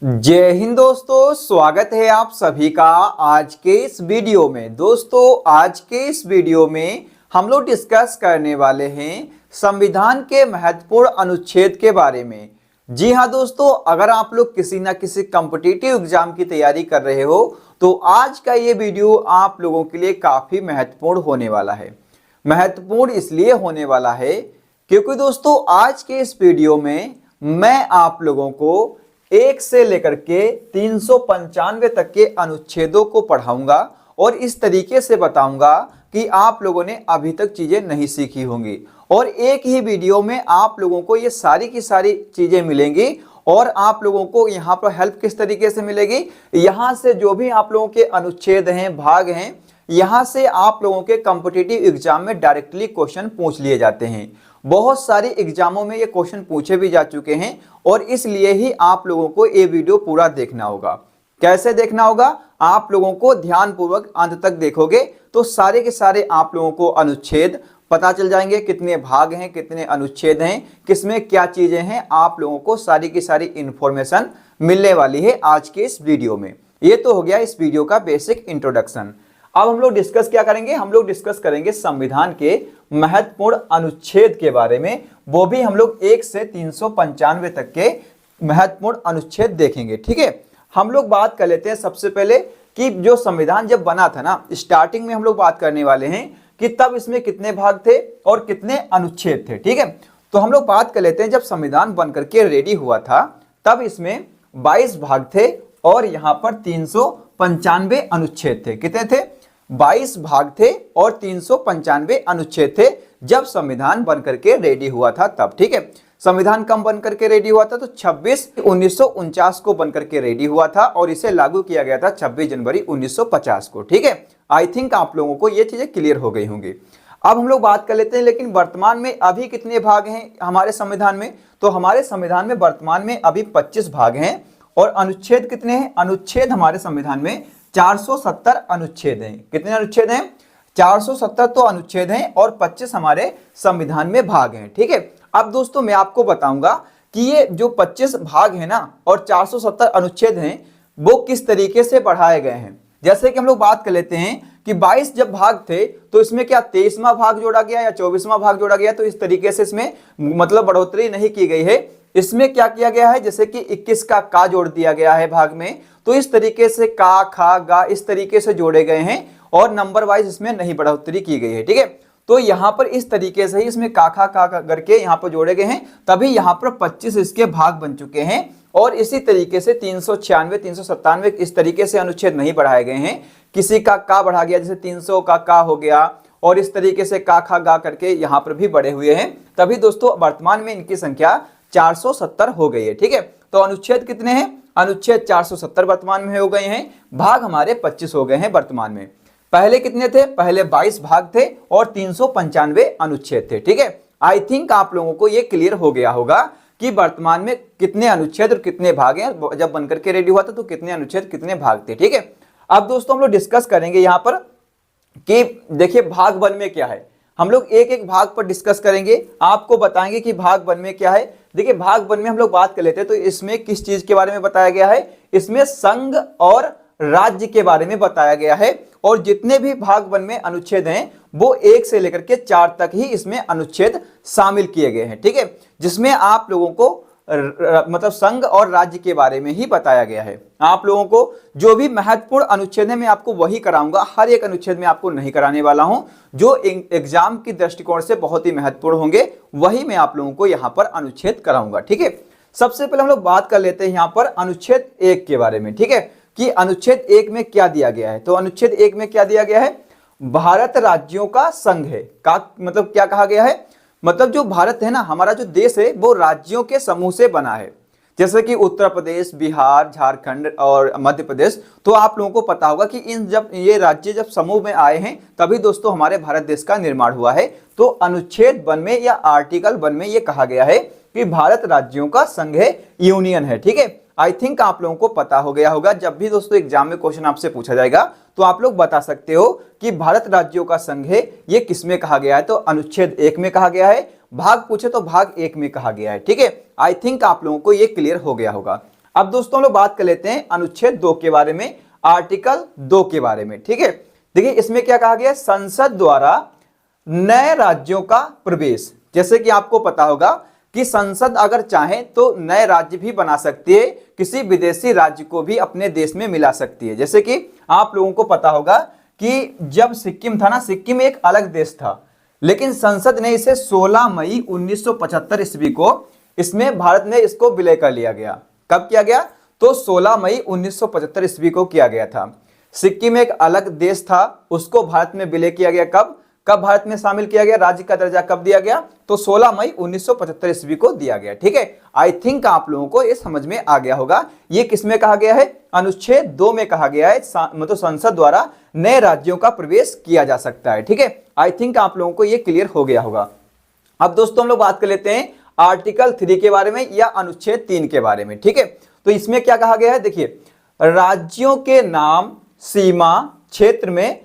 जय हिंद दोस्तों, स्वागत है आप सभी का आज के इस वीडियो में। दोस्तों आज के इस वीडियो में हम लोग डिस्कस करने वाले हैं संविधान के महत्वपूर्ण अनुच्छेद के बारे में। जी हाँ दोस्तों, अगर आप लोग किसी ना किसी कॉम्पिटिटिव एग्जाम की तैयारी कर रहे हो तो आज का ये वीडियो आप लोगों के लिए काफी महत्वपूर्ण होने वाला है। महत्वपूर्ण इसलिए होने वाला है क्योंकि दोस्तों आज के इस वीडियो में मैं आप लोगों को 1 से लेकर के 395 तक के अनुच्छेदों को पढ़ाऊंगा और इस तरीके से बताऊंगा कि आप लोगों ने अभी तक चीजें नहीं सीखी होंगी और एक ही वीडियो में आप लोगों को ये सारी की सारी चीजें मिलेंगी। और आप लोगों को यहाँ पर हेल्प किस तरीके से मिलेगी, यहाँ से जो भी आप लोगों के अनुच्छेद हैं, भाग हैं, यहाँ से आप लोगों के कॉम्पिटिटिव एग्जाम में डायरेक्टली क्वेश्चन पूछ लिए जाते हैं। बहुत सारे एग्जामों में ये क्वेश्चन पूछे भी जा चुके हैं और इसलिए ही आप लोगों को ये वीडियो पूरा देखना होगा। कैसे देखना होगा, आप लोगों को ध्यानपूर्वक अंत तक देखोगे तो सारे के सारे आप लोगों को अनुच्छेद पता चल जाएंगे, कितने भाग हैं, कितने अनुच्छेद हैं, किसमें क्या चीजें हैं, आप लोगों को सारी की सारी इंफॉर्मेशन मिलने वाली है आज के इस वीडियो में। ये तो हो गया इस वीडियो का बेसिक इंट्रोडक्शन। अब हम लोग डिस्कस क्या करेंगे, हम लोग डिस्कस करेंगे संविधान के महत्वपूर्ण अनुच्छेद के बारे में। वो भी हम लोग 1 से 395 तक के महत्वपूर्ण अनुच्छेद देखेंगे। ठीक है, हम लोग बात कर लेते हैं सबसे पहले कि जो संविधान जब बना था ना, स्टार्टिंग में हम लोग बात करने वाले हैं कि तब इसमें कितने भाग थे और कितने अनुच्छेद थे। ठीक है, तो हम लोग बात कर लेते हैं जब संविधान बन करके रेडी हुआ था तब इसमें 22 भाग थे और यहाँ पर 395 अनुच्छेद थे। कितने थे? 22 भाग थे और 395 अनुच्छेद थे जब संविधान बनकर के रेडी हुआ था तब। ठीक है, संविधान कब बनकर के रेडी हुआ था? तो 26/1949 को बनकर के रेडी हुआ था और इसे लागू किया गया था 26 जनवरी 1950 को। ठीक है, आई थिंक आप लोगों को ये चीजें क्लियर हो गई होंगी। अब हम लोग बात कर लेते हैं लेकिन वर्तमान में अभी कितने भाग हैं हमारे संविधान में। तो हमारे संविधान में वर्तमान में अभी 25 भाग हैं और अनुच्छेद कितने हैं? अनुच्छेद हमारे संविधान में 470 अनुच्छेद हैं। कितने अनुच्छेद हैं? 470 तो अनुच्छेद हैं और 25 हमारे संविधान में भाग हैं। ठीक है, अब दोस्तों मैं आपको बताऊंगा कि ये जो 25 भाग हैं ना और 470 अनुच्छेद हैं वो किस तरीके से बढ़ाए गए हैं। जैसे कि हम लोग बात कर लेते हैं कि 22 जब भाग थे तो इसमें क्या 23वां भाग जोड़ा गया या 24वां भाग जोड़ा गया, तो इस तरीके से इसमें मतलब बढ़ोतरी नहीं की गई है। इसमें क्या किया गया है, जैसे कि 21 का जोड़ दिया गया है भाग में, तो इस तरीके से का, खा, गा इस तरीके से जोड़े गए हैं और नंबर वाइज इसमें नहीं बढ़ोतरी की गई है। ठीक है, तो यहाँ पर इस तरीके से ही इसमें का करके यहाँ पर जोड़े गए हैं, तभी यहाँ पर 25 इसके भाग बन चुके हैं। और इसी तरीके से 396, 397 इस तरीके से अनुच्छेद नहीं बढ़ाए गए हैं। किसी का बढ़ा गया, जैसे 300 का हो गया और इस तरीके से का, खा, गा करके यहाँ पर भी बढ़े हुए हैं, तभी दोस्तों वर्तमान में इनकी संख्या 470 हो गई है। ठीक है, तो अनुच्छेद कितने हैं? अनुच्छेद 470 वर्तमान में हो गए हैं, भाग हमारे 25 हो गए हैं वर्तमान में। पहले कितने थे? पहले 22 भाग थे और 395 अनुच्छेद थे। ठीक है, आई थिंक आप लोगों को यह क्लियर हो गया होगा कि वर्तमान में कितने अनुच्छेद और कितने भाग हैं। जब बनकर के रेडी हुआ था तो कितने अनुच्छेद कितने भाग थे। ठीक है, अब दोस्तों हम लोग डिस्कस करेंगे यहाँ पर कि देखिए भाग 1 में क्या है। हम लोग एक एक भाग पर डिस्कस करेंगे, आपको बताएंगे कि भाग 1 में क्या है। देखिए भाग 1 में हम लोग बात कर लेते हैं तो इसमें किस चीज के बारे में बताया गया है, इसमें संघ और राज्य के बारे में बताया गया है। और जितने भी भाग 1 में अनुच्छेद हैं वो 1 से लेकर के 4 तक ही इसमें अनुच्छेद शामिल किए गए हैं। ठीक है, जिसमें आप लोगों को मतलब संघ और राज्य के बारे में ही बताया गया है। आप लोगों को जो भी महत्वपूर्ण अनुच्छेद है मैं आपको वही कराऊंगा, हर एक अनुच्छेद में आपको नहीं कराने वाला हूं। जो एग्जाम की दृष्टिकोण से बहुत ही महत्वपूर्ण होंगे वही मैं आप लोगों को यहाँ पर अनुच्छेद कराऊंगा। ठीक है, सबसे पहले हम लोग बात कर लेते हैं यहाँ पर अनुच्छेद 1 के बारे में। ठीक है, कि अनुच्छेद 1 में क्या दिया गया है। तो अनुच्छेद 1 में क्या दिया गया है? भारत राज्यों का संघ है। का मतलब क्या कहा गया है, मतलब जो भारत है ना, हमारा जो देश है वो राज्यों के समूह से बना है। जैसे कि उत्तर प्रदेश, बिहार, झारखंड और मध्य प्रदेश। तो आप लोगों को पता होगा कि इन जब ये राज्य जब समूह में आए हैं तभी दोस्तों हमारे भारत देश का निर्माण हुआ है। तो अनुच्छेद 1 में या आर्टिकल 1 में ये कहा गया है कि भारत राज्यों का संघ है, यूनियन है। ठीक है, आई थिंक आप लोगों को पता हो गया होगा। जब भी दोस्तों एग्जाम में क्वेश्चन आपसे पूछा जाएगा तो आप लोग बता सकते हो कि भारत राज्यों का संघ है, ये किस में कहा गया है। तो अनुच्छेद 1 में कहा गया है, भाग पूछे तो भाग 1 में कहा गया है। ठीक है, आई थिंक आप लोगों को ये क्लियर हो गया होगा। अब दोस्तों हम लोग बात कर लेते हैं अनुच्छेद 2 के बारे में, आर्टिकल 2 के बारे में। ठीक है, देखिए इसमें क्या कहा गया है, संसद द्वारा नए राज्यों का प्रवेश। जैसे कि आपको पता होगा कि संसद अगर चाहे तो नए राज्य भी बना सकती है, किसी विदेशी राज्य को भी अपने देश में मिला सकती है। जैसे कि आप लोगों को पता होगा कि जब सिक्किम था ना, सिक्किम एक अलग देश था, लेकिन संसद ने इसे 16 मई 1975 ईस्वी को इसमें भारत ने इसको विलय कर लिया गया। कब किया गया? तो 16 मई 1975 ईस्वी को किया गया था। सिक्किम एक अलग देश था, उसको भारत में विलय किया गया। कब कब भारत में शामिल किया गया? राज्य का दर्जा कब दिया गया? तो 16 मई 1975 ईस्वी को दिया गया। ठीक है, आई थिंक आप लोगों को ये समझ में आ गया होगा। ये किसमें कहा गया है? अनुच्छेद 2 में कहा गया है, मतलब संसद द्वारा नए राज्यों का प्रवेश किया जा सकता है। ठीक है, आई थिंक आप लोगों को ये क्लियर हो गया होगा। अब दोस्तों हम लोग बात कर लेते हैं आर्टिकल 3 के बारे में या अनुच्छेद 3 के बारे में। ठीक है, तो इसमें क्या कहा गया है? देखिए, राज्यों के नाम, सीमा, क्षेत्र में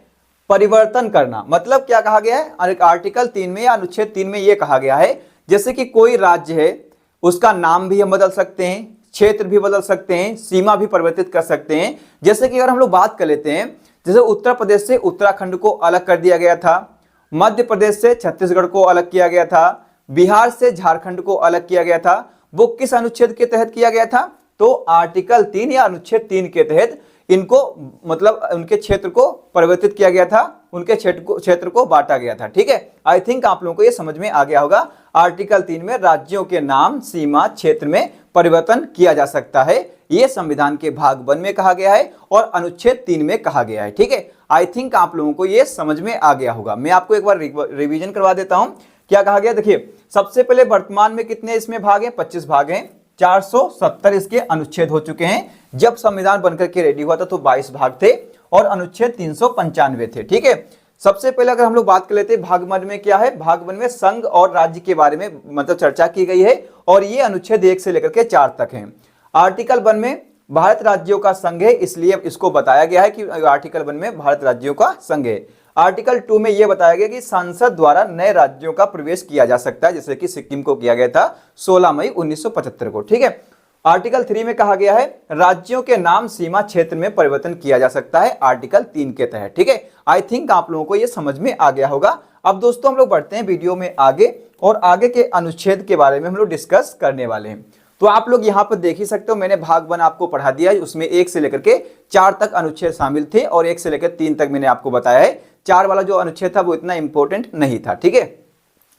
परिवर्तन करना। मतलब क्या कहा गया है आर्टिकल 3 में या अनुच्छेद 3 में? यह कहा गया है जैसे कि कोई राज्य है, उसका नाम भी हम बदल सकते हैं, क्षेत्र भी बदल सकते हैं, सीमा भी परिवर्तित कर सकते हैं। जैसे कि अगर हम लोग बात कर लेते हैं, जैसे उत्तर प्रदेश से उत्तराखंड को अलग कर दिया गया था, मध्य प्रदेश से छत्तीसगढ़ को अलग किया गया था, बिहार से झारखंड को अलग किया गया था। वो किस अनुच्छेद के तहत किया गया था? तो आर्टिकल 3 या अनुच्छेद 3 के तहत इनको, मतलब उनके क्षेत्र को परिवर्तित किया गया था, उनके क्षेत्र को बांटा गया था। ठीक है, आई थिंक आप लोगों को यह समझ में आ गया होगा। आर्टिकल 3 में राज्यों के नाम, सीमा, क्षेत्र में परिवर्तन किया जा सकता है, यह संविधान के भाग 1 में कहा गया है और अनुच्छेद 3 में कहा गया है। ठीक है, आई थिंक आप लोगों को यह समझ में आ गया होगा। मैं आपको एक बार रिवीजन करवा देता हूं। क्या कहा गया? देखिए, सबसे पहले वर्तमान में कितने इसमें भाग हैं? 25 भाग हैं। 470 इसके अनुच्छेद हो चुके हैं। जब संविधान बनकर के रेडी हुआ था तो 22 भाग थे और अनुच्छेद 395 थे। ठीक है, सबसे पहले अगर हम लोग बात कर लेते हैं भाग 1 में क्या है? भाग 1 में संघ और राज्य के बारे में मतलब चर्चा की गई है और ये अनुच्छेद 1 से लेकर के 4 तक है। आर्टिकल 1 में भारत राज्यों का संघ है, इसलिए इसको बताया गया है कि आर्टिकल 1 में भारत राज्यों का संघ है। आर्टिकल 2 में यह बताया गया कि संसद द्वारा नए राज्यों का प्रवेश किया जा सकता है, जैसे कि सिक्किम को किया गया था 16 मई 1975 को। ठीक है, आर्टिकल 3 में कहा गया है राज्यों के नाम, सीमा, क्षेत्र में परिवर्तन किया जा सकता है आर्टिकल 3 के तहत। ठीक है, आई थिंक आप लोगों को यह समझ में आ गया होगा। अब दोस्तों हम लोग बढ़ते हैं वीडियो में आगे और आगे के अनुच्छेद के बारे में हम लोग डिस्कस करने वाले हैं। तो आप लोग यहाँ पर देख ही सकते हो, मैंने भाग 1 आपको पढ़ा दिया है, उसमें 1 से लेकर के 4 तक अनुच्छेद शामिल थे और 1 से लेकर 3 तक मैंने आपको बताया है। 4 वाला जो अनुच्छेद था वो इतना इंपॉर्टेंट नहीं था। ठीक है,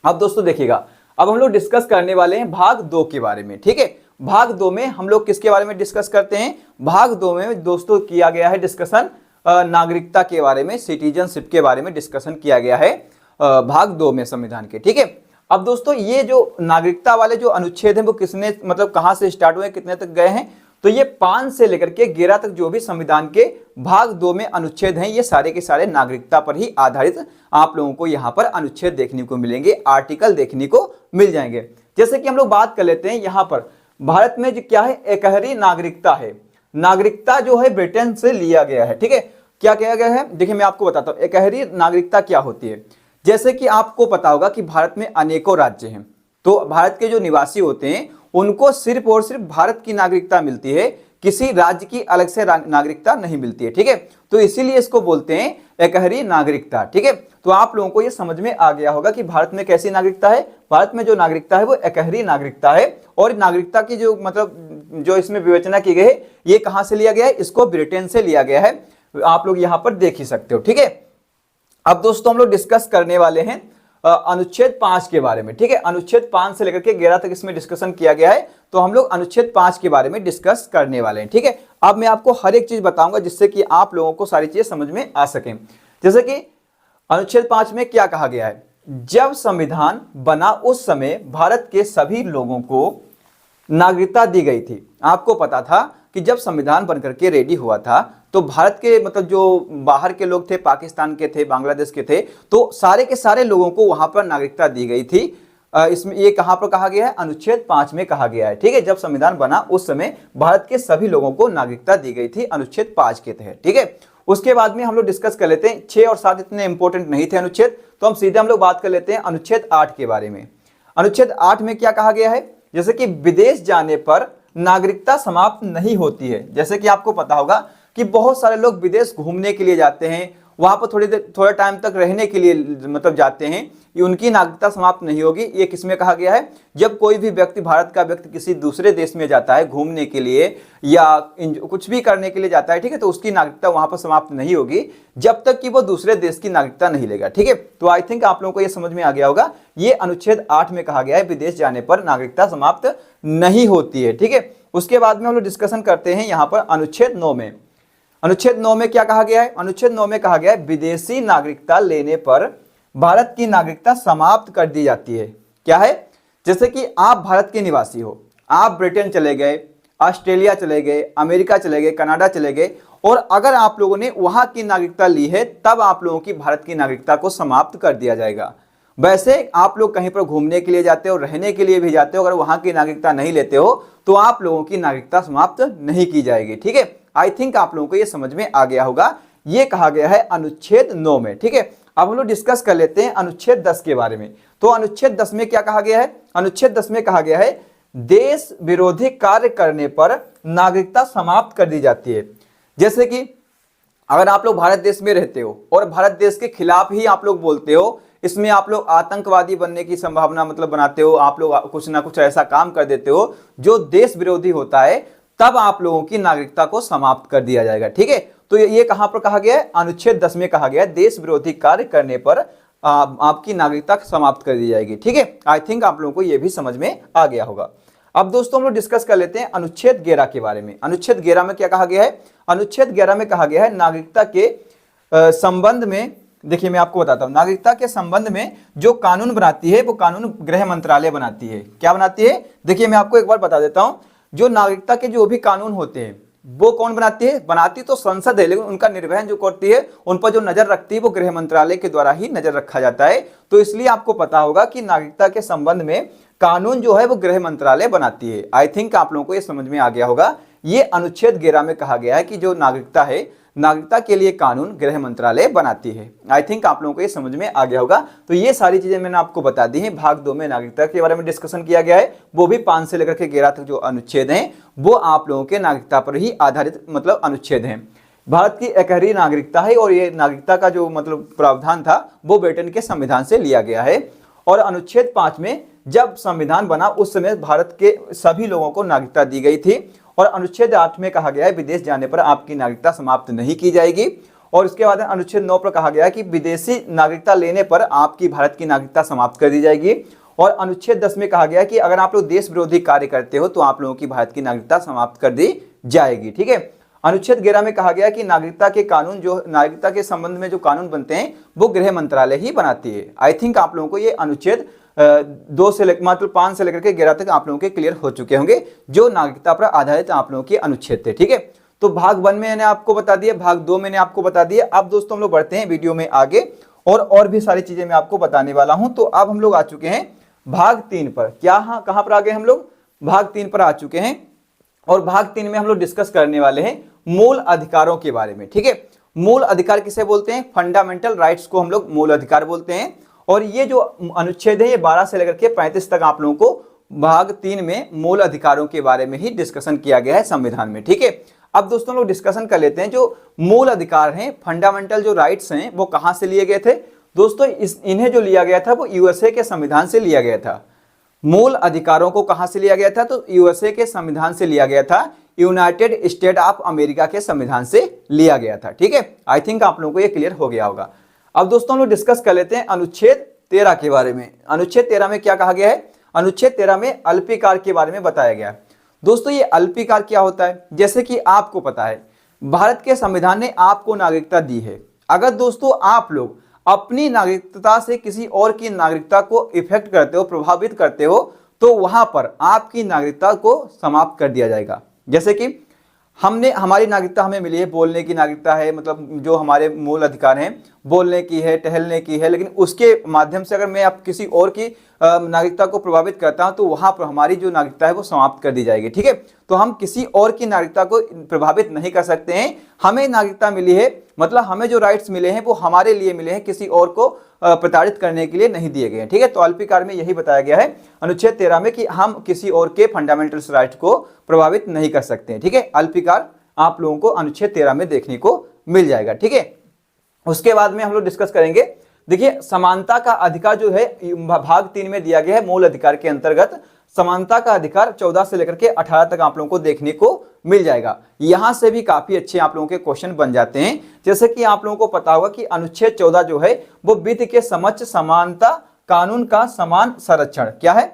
अब दोस्तों देखिएगा, अब हम लोग डिस्कस करने वाले हैं भाग 2 के बारे में। ठीक है, भाग 2 में हम लोग किसके बारे में डिस्कस करते हैं? भाग 2 में दोस्तों किया गया है डिस्कशन नागरिकता के बारे में, सिटीजनशिप के बारे में डिस्कशन किया गया है भाग 2 में संविधान के। ठीक है, अब दोस्तों ये जो नागरिकता वाले जो अनुच्छेद हैं वो किसने, मतलब कहां से स्टार्ट हुए, कितने तक गए हैं? तो ये 5 से लेकर के 11 तक जो भी संविधान के भाग 2 में अनुच्छेद हैं, ये सारे के सारे नागरिकता पर ही आधारित आप लोगों को यहाँ पर अनुच्छेद देखने को मिलेंगे, आर्टिकल देखने को मिल जाएंगे। जैसे कि हम लोग बात कर लेते हैं यहाँ पर भारत में जो क्या है, एकहरी नागरिकता है। नागरिकता जो है ब्रिटेन से लिया गया है। ठीक है, क्या किया गया है? देखिए मैं आपको बताता हूँ एकहरी नागरिकता क्या होती है। जैसे कि आपको पता होगा कि भारत में अनेकों राज्य हैं, तो भारत के जो निवासी होते हैं उनको सिर्फ और सिर्फ भारत की नागरिकता मिलती है, किसी राज्य की अलग से नागरिकता नहीं मिलती है। ठीक है, तो इसीलिए इसको बोलते हैं एकहरी नागरिकता। ठीक है, तो आप लोगों को ये समझ में आ गया होगा कि भारत में कैसी नागरिकता है। भारत में जो नागरिकता है वो एकहरी नागरिकता है और नागरिकता की जो मतलब जो इसमें विवेचना की गई है ये कहां से लिया गया है? इसको ब्रिटेन से लिया गया है, आप लोग यहां पर देख ही सकते हो। ठीक है, अब दोस्तों हम लोग डिस्कस करने वाले हैं अनुच्छेद 5 के बारे में। ठीक है, अनुच्छेद 5 से लेकर के 11 तक इसमें डिस्कशन किया गया है, तो हम लोग अनुच्छेद 5 के बारे में डिस्कस करने वाले हैं। ठीक है, अब मैं आपको हर एक चीज बताऊंगा जिससे कि आप लोगों को सारी चीजें समझ में आ सकें। जैसे कि अनुच्छेद 5 में क्या कहा गया है? जब संविधान बना उस समय भारत के सभी लोगों को नागरिकता दी गई थी। आपको पता था कि जब संविधान बनकर के रेडी हुआ था तो भारत के मतलब जो बाहर के लोग थे, पाकिस्तान के थे, बांग्लादेश के थे, तो सारे के सारे लोगों को वहां पर नागरिकता दी गई थी। इसमें ये कहां पर कहा गया है? अनुच्छेद 5 में कहा गया है। ठीक है, जब संविधान बना उस समय भारत के सभी लोगों को नागरिकता दी गई थी अनुच्छेद 5 के तहत। ठीक है, उसके बाद में हम लोग डिस्कस कर लेते हैं 6 और 7 इतने इंपॉर्टेंट नहीं थे अनुच्छेद, तो हम सीधे हम लोग बात कर लेते हैं अनुच्छेद 8 के बारे में। अनुच्छेद 8 में क्या कहा गया है? जैसे कि विदेश जाने पर नागरिकता समाप्त नहीं होती है। जैसे कि आपको पता होगा कि बहुत सारे लोग विदेश घूमने के लिए जाते हैं, वहां पर थोड़ा टाइम तक रहने के लिए मतलब जाते हैं, ये उनकी नागरिकता समाप्त नहीं होगी। ये किसमें कहा गया है? जब कोई भी व्यक्ति, भारत का व्यक्ति किसी दूसरे देश में जाता है घूमने के लिए या कुछ भी करने के लिए जाता है, ठीक है, तो उसकी नागरिकता वहां पर समाप्त नहीं होगी जब तक कि वो दूसरे देश की नागरिकता नहीं लेगा। ठीक है, तो आई थिंक आप लोगों को ये समझ में आ गया होगा। ये अनुच्छेद 8 में कहा गया है विदेश जाने पर नागरिकता समाप्त नहीं होती है। ठीक है, उसके बाद में हम लोग डिस्कशन करते हैं यहाँ पर अनुच्छेद 9 में। अनुच्छेद 9 में क्या कहा गया है? अनुच्छेद 9 में कहा गया है विदेशी नागरिकता लेने पर भारत की नागरिकता समाप्त कर दी जाती है। क्या है? जैसे कि आप भारत के निवासी हो, आप ब्रिटेन चले गए, ऑस्ट्रेलिया चले गए, अमेरिका चले गए, कनाडा चले गए, और अगर आप लोगों ने वहां की नागरिकता ली है तब आप लोगों की भारत की नागरिकता को समाप्त कर दिया जाएगा। वैसे आप लोग कहीं पर घूमने के लिए जाते हो, रहने के लिए भी जाते हो, अगर वहां की नागरिकता नहीं लेते हो तो आप लोगों की नागरिकता समाप्त नहीं की जाएगी। ठीक है, आई थिंक आप लोगों को ये समझ में आ गया होगा। ये कहा गया है अनुच्छेद 9 में। ठीक है, अब हम लोग डिस्कस कर लेते हैं अनुच्छेद 10 के बारे में। तो अनुच्छेद 10 में क्या कहा गया है? अनुच्छेद 10 में कहा गया है देश विरोधी कार्य करने पर नागरिकता समाप्त कर दी जाती है। जैसे कि अगर आप लोग भारत देश में रहते हो और भारत देश के खिलाफ ही आप लोग बोलते हो, इसमें आप लोग आतंकवादी बनने की संभावना मतलब बनाते हो, आप लोग कुछ ना कुछ ऐसा काम कर देते हो जो देश विरोधी होता है, तब आप लोगों की नागरिकता को समाप्त कर दिया जाएगा। ठीक है, तो ये कहां पर कहा गया है? अनुच्छेद 10 में कहा गया है देश विरोधी कार्य करने पर आपकी नागरिकता समाप्त कर दी जाएगी। ठीक है, आई थिंक आप लोगों को यह भी समझ में आ गया होगा। अब दोस्तों हम लोग डिस्कस कर लेते हैं अनुच्छेद 11 के बारे में। अनुच्छेद 11 में क्या कहा गया है? अनुच्छेद 11 में कहा गया है नागरिकता के संबंध में, देखिए मैं आपको बताता हूं, नागरिकता के संबंध में जो कानून बनाती है वो कानून गृह मंत्रालय बनाती है। क्या बनाती है? देखिए मैं आपको एक बार बता देता हूं, जो नागरिकता के जो भी कानून होते हैं वो कौन बनाती है? बनाती तो संसद है, लेकिन उनका निर्वहन जो करती है, उन पर जो नजर रखती है वो गृह मंत्रालय के द्वारा ही नजर रखा जाता है। तो इसलिए आपको पता होगा कि नागरिकता के संबंध में कानून जो है वो गृह मंत्रालय बनाती है। आई थिंक आप लोगों को ये समझ में आ गया होगा। ये अनुच्छेद 11 में कहा गया है कि जो नागरिकता है, नागरिकता के लिए कानून गृह मंत्रालय बनाती है। आई थिंक आप लोगों को ये समझ में आ गया होगा। तो ये सारी चीजें मैंने आपको बता दी हैं। भाग 2 में नागरिकता के बारे में डिस्कशन किया गया है, वो भी 5 से लेकर के 11 तक जो अनुच्छेद हैं वो आप लोगों के नागरिकता पर ही आधारित मतलब अनुच्छेद हैं। भारत की एकहरी नागरिकता है और ये नागरिकता का जो मतलब प्रावधान था वो ब्रिटेन के संविधान से लिया गया है। और अनुच्छेद 5 में जब संविधान बना उस समय भारत के सभी लोगों को नागरिकता दी गई थी। और अनुच्छेद 8 में कहा गया है विदेश जाने पर आपकी नागरिकता समाप्त नहीं की जाएगी। और इसके बाद अनुच्छेद 9 पर कहा गया है कि विदेशी नागरिकता लेने पर आपकी भारत की नागरिकता समाप्त कर दी जाएगी। और अनुच्छेद 10 में कहा गया है कि अगर आप लोग देश विरोधी कार्य करते हो तो आप लोगों की भारत की नागरिकता समाप्त कर दी जाएगी। ठीक है, अनुच्छेद 11 में कहा गया कि नागरिकता के कानून, जो नागरिकता के संबंध में जो कानून बनते हैं वो गृह मंत्रालय ही बनाती है। आई थिंक आप लोगों को ये अनुच्छेद 2 से मतलब 5 से लेकर के 11 तक आप लोगों के क्लियर हो चुके होंगे, जो नागरिकता पर आधारित आप लोगों के अनुच्छेद थे। ठीक है, तो भाग 1 में मैंने आपको बता दिया, भाग 2 मैंने आपको बता दिया। अब दोस्तों हम लोग बढ़ते हैं वीडियो में आगे और भी सारी चीजें मैं आपको बताने वाला हूं। तो अब हम लोग आ चुके हैं भाग 3 पर। क्या? हाँ, कहां पर आ गए हम लोग? भाग 3 पर आ चुके हैं। और भाग 3 में हम लोग डिस्कस करने वाले हैं मूल अधिकारों के बारे में। ठीक है, मूल अधिकार किसे बोलते हैं? फंडामेंटल राइट्स को हम लोग मूल अधिकार बोलते हैं। और ये जो अनुच्छेद है ये 12 से लेकर के 35 तक आप लोगों को भाग 3 में मूल अधिकारों के बारे में ही डिस्कशन किया गया है संविधान में। ठीक है, अब दोस्तों लोग डिस्कशन कर लेते हैं जो मूल अधिकार हैं, फंडामेंटल जो राइट्स हैं वो कहां से लिए गए थे? दोस्तों इन्हें जो लिया गया था वो यूएसए के संविधान से लिया गया था। मूल अधिकारों को कहां से लिया गया था? तो यूएसए के संविधान से लिया गया था, यूनाइटेड स्टेट ऑफ अमेरिका के संविधान से लिया गया था। ठीक है, आई थिंक आप लोगों को ये क्लियर हो गया होगा। अब दोस्तों हम लोग डिस्कस कर लेते हैं अनुच्छेद 13 के बारे में। अनुच्छेद 13 में क्या कहा गया है? अनुच्छेद 13 में अल्पीकार के बारे में बताया गया है। दोस्तों ये अल्पीकार क्या होता है? जैसे कि आपको पता है भारत के संविधान ने आपको नागरिकता दी है। अगर दोस्तों आप लोग अपनी नागरिकता से किसी और की नागरिकता को इफेक्ट करते हो, प्रभावित करते हो, तो वहां पर आपकी नागरिकता को समाप्त कर दिया जाएगा। जैसे कि हमारी नागरिकता हमें मिली है, बोलने की नागरिकता है, मतलब जो हमारे मूल अधिकार हैं बोलने की है, टहलने की है, लेकिन उसके माध्यम से अगर मैं अब किसी और की नागरिकता को प्रभावित करता हूं तो वहां पर हमारी जो नागरिकता है वो समाप्त कर दी जाएगी। ठीक है, तो हम किसी और की नागरिकता को प्रभावित नहीं कर सकते हैं। हमें नागरिकता मिली है, मतलब हमें जो राइट्स मिले हैं वो हमारे लिए मिले हैं, किसी और को प्रताड़ित करने के लिए नहीं दिए गए हैं। ठीक है, तो अल्पीकार में यही बताया गया है अनुच्छेद 13 में कि हम किसी और के फंडामेंटल राइट को प्रभावित नहीं कर सकते हैं। ठीक है, अल्पीकार आप लोगों को अनुच्छेद 13 में देखने को मिल जाएगा। ठीक है, उसके बाद में हम लोग डिस्कस करेंगे। देखिए, समानता का अधिकार जो है भाग 3 में दिया गया है, मूल अधिकार के अंतर्गत समानता का अधिकार 14 से लेकर के 18 तक आप लोगों को देखने को मिल जाएगा। यहां से भी काफी अच्छे आप लोगों के क्वेश्चन बन जाते हैं। जैसे कि आप लोगों को पता होगा कि अनुच्छेद 14 जो है वो विधि के समक्ष समानता, कानून का समान संरक्षण क्या है।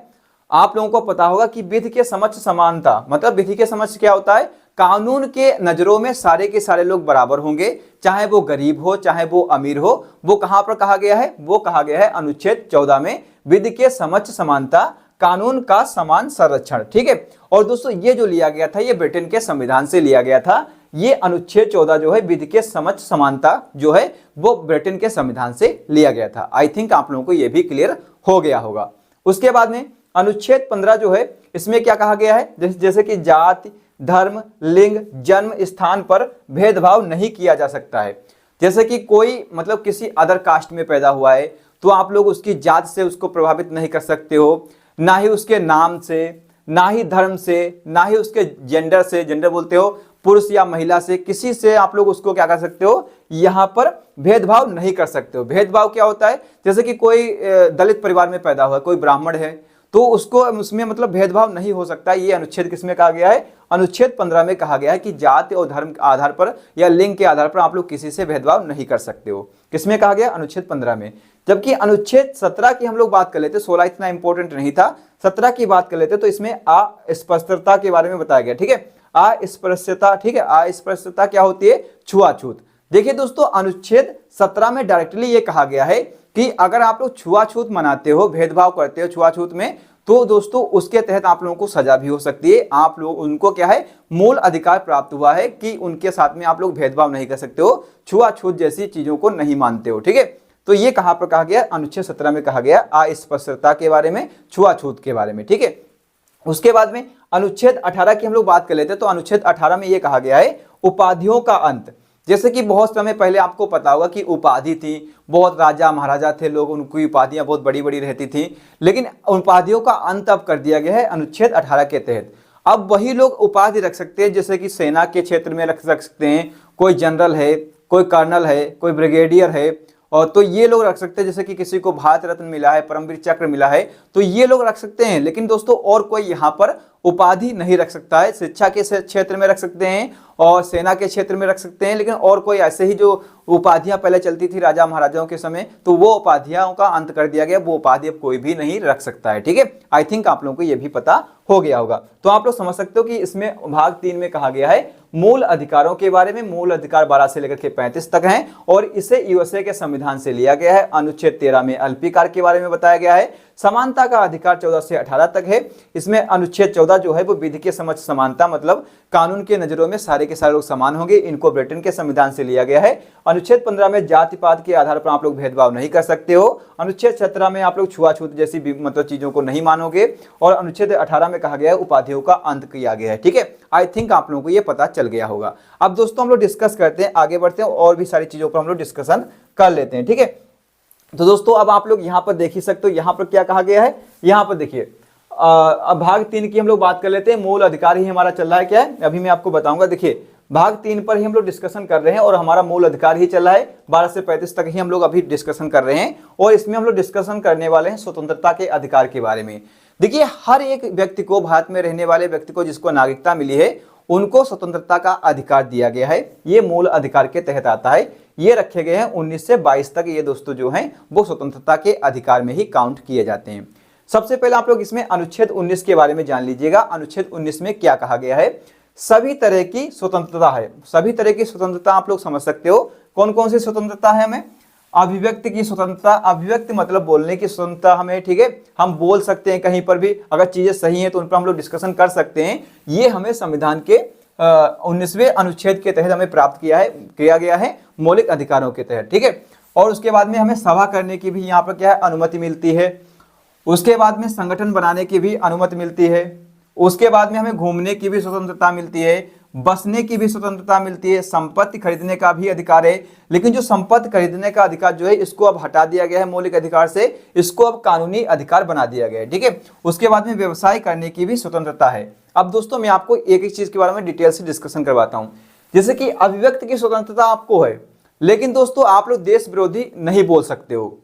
आप लोगों को पता होगा कि विधि के समक्ष समानता मतलब विधि के समक्ष क्या होता है, कानून के नजरों में सारे के सारे लोग बराबर होंगे, चाहे वो गरीब हो चाहे वो अमीर हो। वो कहां पर कहा गया है, वो कहा गया है अनुच्छेद 14 में, विधि के समक्ष समानता, कानून का समान संरक्षण। ठीक है, और दोस्तों ये जो लिया गया था ये ब्रिटेन के संविधान से लिया गया था। ये अनुच्छेद 14 जो है विधि के समक्ष समानता जो है वो ब्रिटेन के संविधान से लिया गया था। आई थिंक आप लोगों को ये भी क्लियर हो गया होगा। उसके बाद में अनुच्छेद 15 जो है इसमें क्या कहा गया है, जैसे कि जाति, धर्म, लिंग, जन्म स्थान पर भेदभाव नहीं किया जा सकता है। जैसे कि कोई मतलब किसी अदर कास्ट में पैदा हुआ है तो आप लोग उसकी जात से उसको प्रभावित नहीं कर सकते हो, ना ही उसके नाम से, ना ही धर्म से, ना ही उसके जेंडर से, जेंडर बोलते हो पुरुष या महिला से, किसी से आप लोग उसको क्या कर सकते हो, यहां पर भेदभाव नहीं कर सकते हो। भेदभाव क्या होता है, जैसे कि कोई दलित परिवार में पैदा हुआ, कोई ब्राह्मण है तो उसको उसमें मतलब भेदभाव नहीं हो सकता। ये अनुच्छेद किसमें कहा गया है, अनुच्छेद 15 में कहा गया है कि जाति और धर्म के आधार पर या लिंग के आधार पर आप लोग किसी से भेदभाव नहीं कर सकते हो। किसमें कहा गया, अनुच्छेद 15 में। जबकि अनुच्छेद 17 की हम लोग बात कर लेते, 16 इतना इंपॉर्टेंट नहीं था, 17 की बात कर लेते तो इसमें अस्पष्टता के बारे में बताया गया। ठीक है, अस्पृश्यता। ठीक है, अस्पृश्यता क्या होती है, छुआछूत। देखिए दोस्तों, अनुच्छेद 17 में डायरेक्टली ये कहा गया है कि अगर आप लोग छुआछूत मनाते हो, भेदभाव करते हो छुआछूत में, तो दोस्तों उसके तहत आप लोगों को सजा भी हो सकती है। आप लोग उनको क्या है, मूल अधिकार प्राप्त हुआ है कि उनके साथ में आप लोग भेदभाव नहीं कर सकते हो, छुआछूत जैसी चीजों को नहीं मानते हो। ठीक है, तो ये कहां पर कहा गया, अनुच्छेद 17 में कहा गया अस्पृश्यता के बारे में, छुआछूत के बारे में। ठीक है, उसके बाद में अनुच्छेद 18 की हम लोग बात कर लेते हैं। तो अनुच्छेद 18 में ये कहा गया है उपाधियों का अंत। जैसे कि बहुत समय पहले आपको पता होगा कि उपाधि थी, बहुत राजा महाराजा थे लोग, उनकी उपाधियां बहुत बड़ी बड़ी रहती थी, लेकिन उपाधियों का अंत अब कर दिया गया है अनुच्छेद 18 के तहत। अब वही लोग उपाधि रख सकते हैं, जैसे कि सेना के क्षेत्र में रख सकते हैं, कोई जनरल है, कोई कर्नल है, कोई ब्रिगेडियर है, और तो ये लोग रख सकते हैं। जैसे कि किसी को भारत रत्न मिला है, परमवीर चक्र मिला है, तो ये लोग रख सकते हैं। लेकिन दोस्तों और कोई यहाँ पर उपाधि नहीं रख सकता है। शिक्षा के क्षेत्र में रख सकते हैं और सेना के क्षेत्र में रख सकते हैं, लेकिन और कोई ऐसे ही जो उपाधियां पहले चलती थी राजा महाराजाओं के समय, तो वो उपाधियों का अंत कर दिया गया, वो उपाधि अब कोई भी नहीं रख सकता है। ठीक है, आई थिंक आप लोगों को ये भी पता हो गया होगा। तो आप लोग समझ सकते हो कि इसमें भाग 3 में कहा गया है मूल अधिकारों के बारे में। मूल अधिकार 12 से लेकर के 35 तक हैं और इसे यूएसए के संविधान से लिया गया है। अनुच्छेद 13 में अल्पीकार के बारे में बताया गया है। समानता का अधिकार 14 से 18 तक है। इसमें अनुच्छेद 14 जो है वो विधि के समक्ष समानता, मतलब कानून के नजरों में सारे के सारे लोग समान होंगे, इनको ब्रिटेन के संविधान से लिया गया है। अनुच्छेद 15 में जाति पात के आधार पर आप लोग भेदभाव नहीं कर सकते हो। अनुच्छेद 17 में आप लोग छुआछूत जैसी मतलब चीजों को नहीं मानोगे, और अनुच्छेद 18 में कहा गया है उपाधियों का अंत किया गया है। ठीक है, आई थिंक आप लोगों को ये पता चल गया होगा। अब दोस्तों हम लोग डिस्कस करते हैं, आगे बढ़ते हैं और भी सारी चीजों पर हम लोग डिस्कशन कर लेते हैं। ठीक है, तो दोस्तों अब आप लोग यहां पर देख ही सकते हो, यहां पर क्या कहा गया है, यहां पर देखिए अब भाग 3 की हम लोग बात कर लेते हैं। मूल अधिकार ही हमारा चल रहा है, क्या है अभी मैं आपको बताऊंगा। देखिए भाग 3 पर ही हम लोग डिस्कशन कर रहे हैं और हमारा मूल अधिकार ही चल रहा है। 12 से 35 तक ही हम लोग अभी डिस्कशन कर रहे हैं और इसमें हम लोग डिस्कशन करने वाले हैं स्वतंत्रता के अधिकार के बारे में। देखिए हर एक व्यक्ति को, भारत में रहने वाले व्यक्ति को जिसको नागरिकता मिली है, उनको स्वतंत्रता का अधिकार दिया गया है। ये मूल अधिकार के तहत आता है। ये रखे गए हैं 19 से 22 तक, ये दोस्तों जो हैं वो स्वतंत्रता के अधिकार में ही काउंट किए जाते हैं। सबसे पहले आप लोग इसमें अनुच्छेद 19 के बारे में जान लीजिएगा। अनुच्छेद 19 में क्या कहा गया है, सभी तरह की स्वतंत्रता है। सभी तरह की स्वतंत्रता आप लोग समझ सकते हो। कौन कौन सी स्वतंत्रता है हमें, अभिव्यक्ति की स्वतंत्रता, अभिव्यक्ति मतलब बोलने की स्वतंत्रता हमें, ठीक है, हम बोल सकते हैं कहीं पर भी, अगर चीजें सही हैं तो उन पर हम लोग डिस्कशन कर सकते हैं। ये हमें संविधान के 19वें अनुच्छेद के तहत हमें प्राप्त किया गया है मौलिक अधिकारों के तहत। ठीक है, और उसके बाद में हमें सभा करने की भी यहाँ पर क्या है अनुमति मिलती है। उसके बाद में संगठन बनाने की भी अनुमति मिलती है। उसके बाद में हमें घूमने की भी स्वतंत्रता मिलती है, बसने की भी स्वतंत्रता मिलती है, संपत्ति खरीदने का भी अधिकार है। लेकिन जो संपत्ति खरीदने का अधिकार जो है इसको अब हटा दिया गया है मौलिक अधिकार से, इसको अब कानूनी अधिकार बना दिया गया है, ठीक है। उसके बाद में व्यवसाय करने की भी स्वतंत्रता है। अब दोस्तों मैं आपको एक एक चीज के बारे में डिटेल से डिस्कशन करवाता हूं। जैसे कि अभिव्यक्ति की स्वतंत्रता आपको है, लेकिन दोस्तों आप लोग देश विरोधी नहीं बोल सकते हो।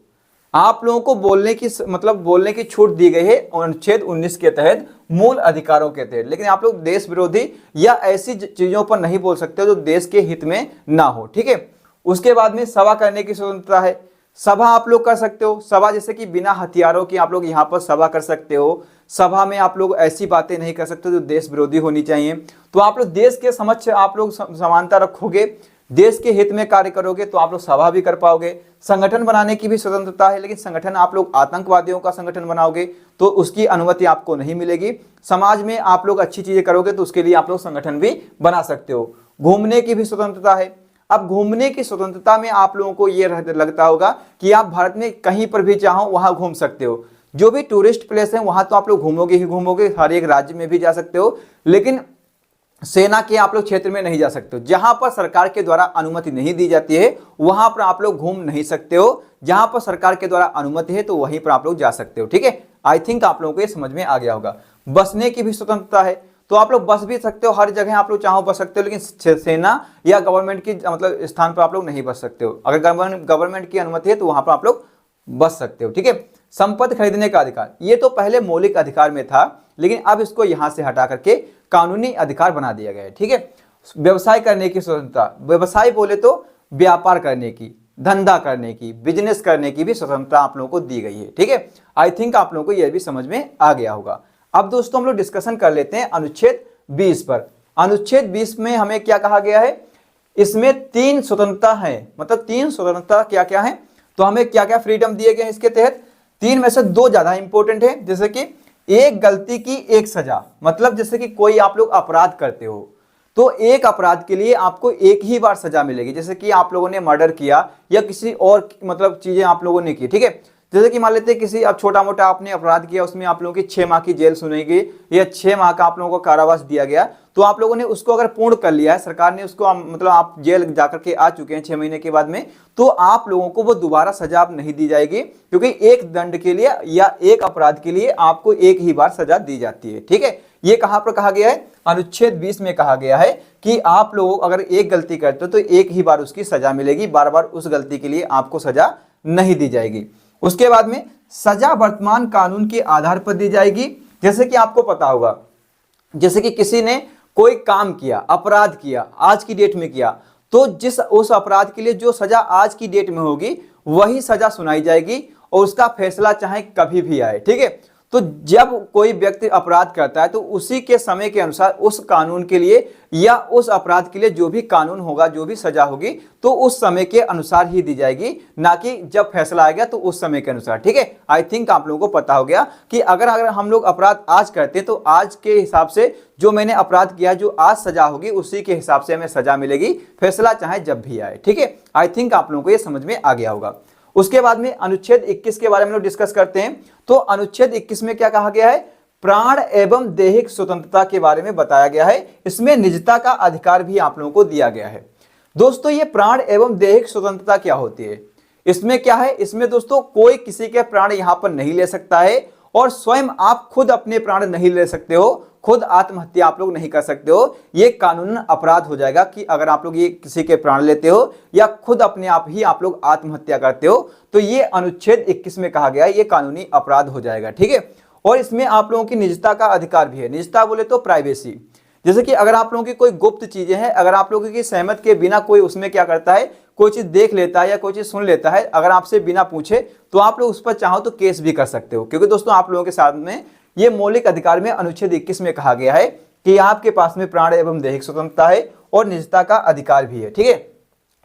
आप लोगों को बोलने की बोलने की छूट दी गई है अनुच्छेद 19 के तहत, मूल अधिकारों के तहत। लेकिन आप लोग देश विरोधी या ऐसी चीजों पर नहीं बोल सकते हो जो देश के हित में ना हो, ठीक है। उसके बाद में सभा करने की स्वतंत्रता है। सभा आप लोग कर सकते हो, सभा जैसे कि बिना हथियारों की आप लोग यहाँ पर सभा कर सकते हो। सभा में आप लोग ऐसी बातें नहीं कर सकते जो देश विरोधी होनी चाहिए। तो आप लोग देश के समक्ष आप लोग समानता रखोगे, देश के हित में कार्य करोगे तो आप लोग सभा भी कर पाओगे। संगठन बनाने की भी स्वतंत्रता है, लेकिन संगठन आप लोग आतंकवादियों का संगठन बनाओगे तो उसकी अनुमति आपको नहीं मिलेगी। समाज में आप लोग अच्छी चीजें करोगे तो उसके लिए आप लोग संगठन भी बना सकते हो। घूमने की भी स्वतंत्रता है। अब घूमने की स्वतंत्रता में आप लोगों को ये लगता होगा कि आप भारत में कहीं पर भी चाहो वहां घूम सकते हो। जो भी टूरिस्ट प्लेस है वहां तो आप लोग घूमोगे ही घूमोगे, हर एक राज्य में भी जा सकते हो, लेकिन सेना के आप लोग क्षेत्र में नहीं जा सकते हो। जहां पर सरकार के द्वारा अनुमति नहीं दी जाती है वहां पर आप लोग घूम नहीं सकते हो। जहां पर सरकार के द्वारा अनुमति है तो वहीं पर आप लोग जा सकते हो, ठीक है। आई थिंक आप लोगों को ये समझ में आ गया होगा। बसने की भी स्वतंत्रता है, तो आप लोग बस भी सकते हो, हर जगह आप लोग चाहो बस सकते हो, लेकिन सेना या गवर्नमेंट की स्थान पर आप लोग नहीं बस सकते हो। अगर गवर्नमेंट की अनुमति है तो वहां पर आप लोग बस सकते हो, ठीक है। संपत्ति खरीदने का अधिकार, ये तो पहले मौलिक अधिकार में था, लेकिन अब इसको यहां से हटा करके कानूनी अधिकार बना दिया गया है, ठीक है। व्यवसाय करने की स्वतंत्रता, व्यवसाय बोले तो व्यापार करने की, धंधा करने की, बिजनेस करने की भी स्वतंत्रता आप लोगों को दी गई है, ठीक है। आई थिंक आप लोगों को यह भी समझ में आ गया होगा। अब दोस्तों हम लोग डिस्कशन कर लेते हैं अनुच्छेद 20 पर। अनुच्छेद 20 में हमें क्या कहा गया है, इसमें 3 स्वतंत्रता है, मतलब 3 स्वतंत्रता क्या क्या है, तो हमें क्या क्या फ्रीडम दिए गए हैं इसके तहत। 3 में से 2 ज्यादा इंपॉर्टेंट है, जैसे कि एक गलती की एक सजा, मतलब जैसे कि कोई आप लोग अपराध करते हो तो एक अपराध के लिए आपको एक ही बार सजा मिलेगी। जैसे कि आप लोगों ने मर्डर किया या किसी और चीजें आप लोगों ने की, ठीक है। जैसे कि मान लेते हैं किसी अब छोटा मोटा आपने अपराध किया, उसमें आप लोगों की 6 माह की जेल सुनाई गई या 6 माह का आप लोगों को कारावास दिया गया, तो आप लोगों ने उसको अगर पूर्ण कर लिया है, सरकार ने उसको आप जेल जाकर के आ चुके हैं 6 महीने के बाद में, तो आप लोगों को वो दोबारा सजा अब नहीं दी जाएगी, क्योंकि एक दंड के लिए या एक अपराध के लिए आपको एक ही बार सजा दी जाती है, ठीक है। ये कहां पर कहा गया है, अनुच्छेद 20 में कहा गया है कि आप लोग अगर एक गलती करते हो तो एक ही बार उसकी सजा मिलेगी, बार बार उस गलती के लिए आपको सजा नहीं दी जाएगी। उसके बाद में सजा वर्तमान कानून के आधार पर दी जाएगी। जैसे कि आपको पता होगा, जैसे कि किसी ने कोई काम किया, अपराध किया, आज की डेट में किया, तो उस अपराध के लिए जो सजा आज की डेट में होगी वही सजा सुनाई जाएगी और उसका फैसला चाहे कभी भी आए, ठीक है। तो जब कोई व्यक्ति अपराध करता है तो उसी के समय के अनुसार उस कानून के लिए या उस अपराध के लिए जो भी कानून होगा, जो भी सजा होगी, तो उस समय के अनुसार ही दी जाएगी, ना कि जब फैसला आएगा तो उस समय के अनुसार, ठीक है। आई थिंक आप लोगों को पता हो गया कि अगर हम लोग अपराध आज करते हैं तो आज के हिसाब से जो मैंने अपराध किया, जो आज सजा होगी उसी के हिसाब से हमें सजा मिलेगी, फैसला चाहे जब भी आए, ठीक है। आई थिंक आप लोगों को यह समझ में आ गया होगा। उसके बाद में अनुच्छेद 21 के बारे में लोग डिस्कस करते हैं। तो अनुच्छेद 21 में क्या कहा गया है, प्राण एवं दैहिक स्वतंत्रता के बारे में बताया गया है। इसमें निजता का अधिकार भी आप लोगों को दिया गया है। दोस्तों ये प्राण एवं दैहिक स्वतंत्रता क्या होती है, इसमें क्या है, इसमें दोस्तों कोई किसी के प्राण यहां पर नहीं ले सकता है और स्वयं आप खुद अपने प्राण नहीं ले सकते हो, खुद आत्महत्या आप लोग नहीं कर सकते हो। ये कानूनन अपराध हो जाएगा कि अगर आप लोग ये किसी के प्राण लेते हो या खुद अपने आप ही आप लोग आत्महत्या करते हो, तो ये अनुच्छेद 21 में कहा गया है ये कानूनी अपराध हो जाएगा, ठीक है। और इसमें आप लोगों की निजता का अधिकार भी है। निजता बोले तो प्राइवेसी, जैसे कि अगर आप लोगों की कोई गुप्त चीजें हैं, अगर आप लोगों की सहमत के बिना कोई उसमें क्या करता है, कोई चीज देख लेता है या कोई चीज सुन लेता है, अगर आपसे बिना पूछे, तो आप लोग उस पर चाहो तो केस भी कर सकते हो, क्योंकि दोस्तों आप लोगों के साथ में ये मौलिक अधिकार में अनुच्छेद 21 में कहा गया है कि आपके पास में प्राण एवं दैहिक स्वतंत्रता है और निजता का अधिकार भी है, ठीक है।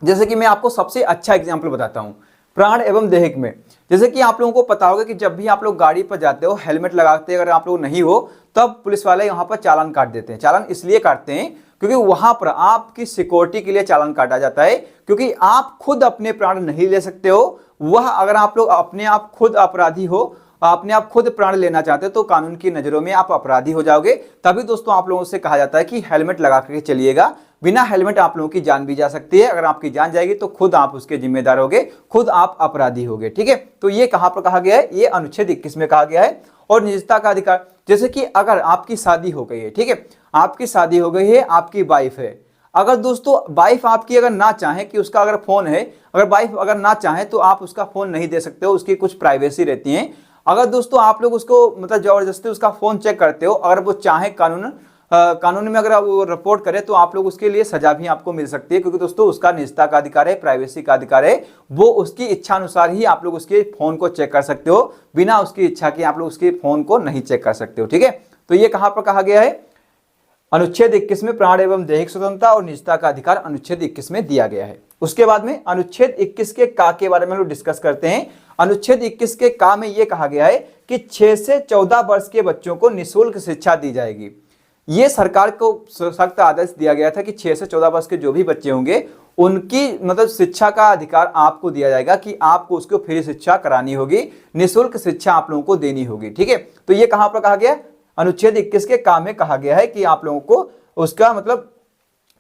जैसे कि मैं आपको सबसे अच्छा एग्जाम्पल बताता हूं प्राण एवं दैहिक में। जैसे कि आप लोगों को पता होगा कि जब भी आप लोग गाड़ी पर जाते हो, हेलमेट लगाते हैं, अगर आप लोग नहीं हो तब पुलिस वाले यहाँ पर चालान काट देते हैं। चालान इसलिए काटते हैं क्योंकि वहां पर आपकी सिक्योरिटी के लिए चालान काटा जाता है, क्योंकि आप खुद अपने प्राण नहीं ले सकते हो। वह अगर आप लोग अपने आप खुद अपराधी हो, अपने आप खुद प्राण लेना चाहते हो तो कानून की नजरों में आप अपराधी हो जाओगे। तभी दोस्तों आप लोगों से कहा जाता है कि हेलमेट लगा करके चलिएगा, बिना हेलमेट आप लोगों की जान भी जा सकती है। अगर आपकी जान जाएगी तो खुद आप उसके जिम्मेदार होगे, खुद आप अपराधी होगे। ठीक है, तो ये कहां पर कहा गया है, ये अनुच्छेद 21 में कहा गया है। और निजता का अधिकार, जैसे कि अगर आपकी शादी हो गई है, ठीक है, आपकी शादी हो गई है, आपकी वाइफ है, अगर दोस्तों वाइफ आपकी अगर ना चाहे कि उसका अगर फोन है, अगर वाइफ अगर ना चाहे तो आप उसका फोन नहीं दे सकते हो, उसकी कुछ प्राइवेसी रहती है। अगर दोस्तों आप लोग उसको मतलब जबरदस्ती उसका फोन चेक करते हो, अगर वो चाहे कानून में अगर वो रिपोर्ट करे तो आप लोग उसके लिए सजा भी आपको मिल सकती है, क्योंकि दोस्तों उसका निजता का अधिकार है, प्राइवेसी का अधिकार है, वो उसकी इच्छा अनुसार ही आप लोग उसके फोन को चेक कर सकते हो, बिना उसकी इच्छा के आप लोग उसके फोन को नहीं चेक कर सकते हो। ठीक है, तो ये कहां पर कहा गया है, अनुच्छेद 21 में प्राण एवं दैहिक स्वतंत्रता और निजता का अधिकार अनुच्छेद 21 में दिया गया है। उसके बाद में अनुच्छेद 21 के का के बारे में लोग डिस्कस करते हैं। अनुच्छेद 21 के का में यह कहा गया है कि 6 से 14 वर्ष के बच्चों को निःशुल्क शिक्षा दी जाएगी। ये सरकार को सख्त आदेश दिया गया था कि 6 से 14 वर्ष के जो भी बच्चे होंगे उनकी मतलब शिक्षा का अधिकार आपको दिया जाएगा, कि आपको उसको फ्री शिक्षा करानी होगी, निःशुल्क शिक्षा आप लोगों को देनी होगी। ठीक है, तो ये कहां पर कहा गया, अनुच्छेद 21 के काम में कहा गया है कि आप लोगों को उसका मतलब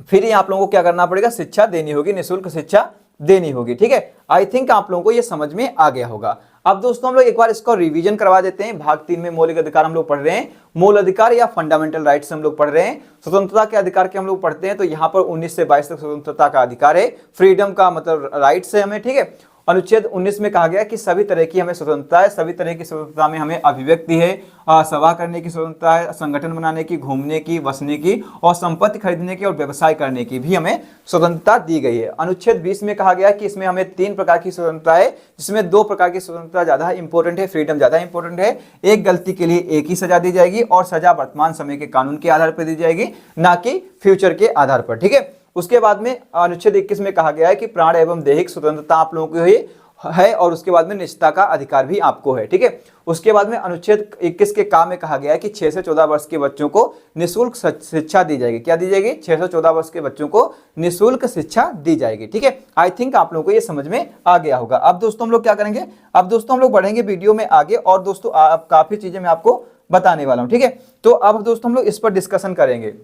फ्री आप लोगों को क्या करना पड़ेगा, शिक्षा देनी होगी, निःशुल्क शिक्षा देनी होगी। ठीक है, आई थिंक आप लोगों को ये समझ में आ गया होगा। अब दोस्तों हम लोग एक बार इसको रिवीजन करवा देते हैं। भाग 3 में मौलिक अधिकार हम लोग पढ़ रहे हैं, मूल अधिकार या फंडामेंटल राइट्स हम लोग पढ़ रहे हैं। स्वतंत्रता के अधिकार के हम लोग पढ़ते हैं, तो यहाँ पर 19 से 22 तक स्वतंत्रता का अधिकार है, फ्रीडम का मतलब राइट्स है हमें। ठीक है, अनुच्छेद 19 में कहा गया कि सभी तरह की हमें स्वतंत्रता है, सभी तरह की स्वतंत्रता में हमें अभिव्यक्ति है, सभा करने की स्वतंत्रता है, संगठन बनाने की, घूमने की, बसने की और संपत्ति खरीदने की और व्यवसाय करने की भी हमें स्वतंत्रता दी गई है। अनुच्छेद 20 में कहा गया कि इसमें हमें 3 प्रकार की स्वतंत्रता है, जिसमें 2 प्रकार की स्वतंत्रता ज्यादा इंपॉर्टेंट है, फ्रीडम ज्यादा इंपॉर्टेंट है। एक गलती के लिए एक ही सजा दी जाएगी और सजा वर्तमान समय के कानून के आधार पर दी जाएगी, ना कि फ्यूचर के आधार पर। ठीक है, उसके बाद में अनुच्छेद 21 में कहा गया है कि प्राण एवं दैहिक स्वतंत्रता आप लोगों को है और उसके बाद में निजता का अधिकार भी आपको है। ठीक है, उसके बाद में अनुच्छेद 21 के काम में कहा गया है कि 6 से 14 वर्ष के बच्चों को निःशुल्क शिक्षा दी जाएगी। क्या दी जाएगी, 6 से 14 वर्ष के बच्चों को निःशुल्क शिक्षा दी जाएगी। ठीक है, आई थिंक आप लोगों को ये समझ में आ गया होगा। अब दोस्तों हम लोग क्या करेंगे, अब दोस्तों हम लोग बढ़ेंगे वीडियो में आगे, और दोस्तों काफी चीजें मैं आपको बताने वाला हूं। ठीक है, तो अब दोस्तों हम लोग इस पर डिस्कशन करेंगे।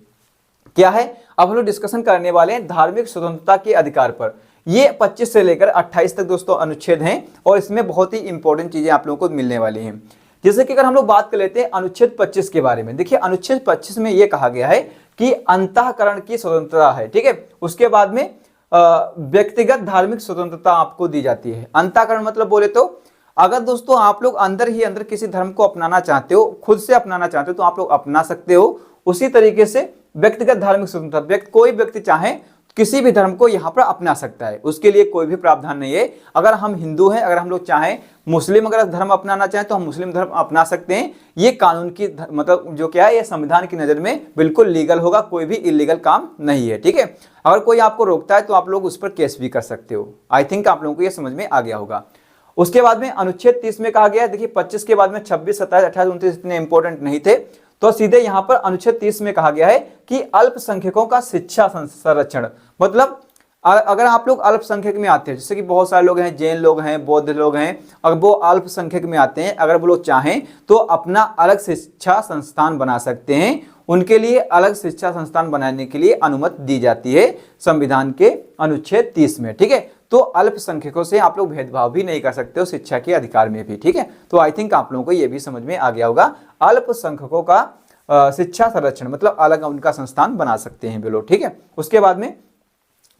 क्या है, अब हम लोग डिस्कशन करने वाले हैं धार्मिक स्वतंत्रता के अधिकार पर। ये 25 से लेकर 28 तक दोस्तों अनुच्छेद हैं और इसमें बहुत ही इंपॉर्टेंट चीजें आप लोगों को मिलने वाली हैं। जैसे कि अगर हम लोग बात कर लेते हैं अनुच्छेद 25 के बारे में, देखिए अनुच्छेद 25 में यह कहा गया है कि अंतःकरण की स्वतंत्रता है। ठीक है, उसके बाद में व्यक्तिगत धार्मिक स्वतंत्रता आपको दी जाती है। अंतःकरण मतलब बोले तो अगर दोस्तों आप लोग अंदर ही अंदर किसी धर्म को अपनाना चाहते हो, खुद से अपनाना चाहते हो, तो आप लोग अपना सकते हो। उसी तरीके से व्यक्तिगत धार्मिक स्वतंत्रता, कोई व्यक्ति चाहे किसी भी धर्म को यहाँ पर अपना सकता है, उसके लिए कोई भी प्रावधान नहीं है। अगर हम हिंदू हैं, अगर हम लोग चाहें मुस्लिम अगर धर्म अपनाना चाहें तो हम मुस्लिम धर्म अपना सकते हैं। ये कानून की मतलब जो क्या है, ये संविधान की नज़र में बिल्कुल लीगल होगा, कोई भी इलीगल काम नहीं है। ठीक है, अगर कोई आपको रोकता है तो आप लोग उस पर केस भी कर सकते हो। आई थिंक आप लोगों को ये समझ में आ गया होगा। उसके बाद में अनुच्छेद 30 में कहा गया है, देखिए 25 के बाद में 26, 27, 28, 29 इतने इंपॉर्टेंट नहीं थे, तो सीधे यहां पर अनुच्छेद 30 में कहा गया है कि अल्पसंख्यकों का शिक्षा संरक्षण। मतलब अगर आप लोग अल्पसंख्यक में आते हैं, जैसे कि बहुत सारे लोग हैं, जैन लोग हैं, बौद्ध लोग हैं, अगर वो अल्पसंख्यक में आते हैं, अगर वो लोग चाहें तो अपना अलग शिक्षा संस्थान बना सकते हैं। उनके लिए अलग शिक्षा संस्थान बनाने के लिए अनुमति दी जाती है संविधान के अनुच्छेद 30 में। ठीक है, तो अल्पसंख्यकों से आप लोग भेदभाव भी नहीं कर सकते हो शिक्षा के अधिकार में भी। ठीक है, तो आई थिंक आप लोगों को यह भी समझ में आ गया होगा, अल्पसंख्यकों का शिक्षा संरक्षण मतलब अलग उनका संस्थान बना सकते हैं वे लोग। ठीक है, उसके बाद में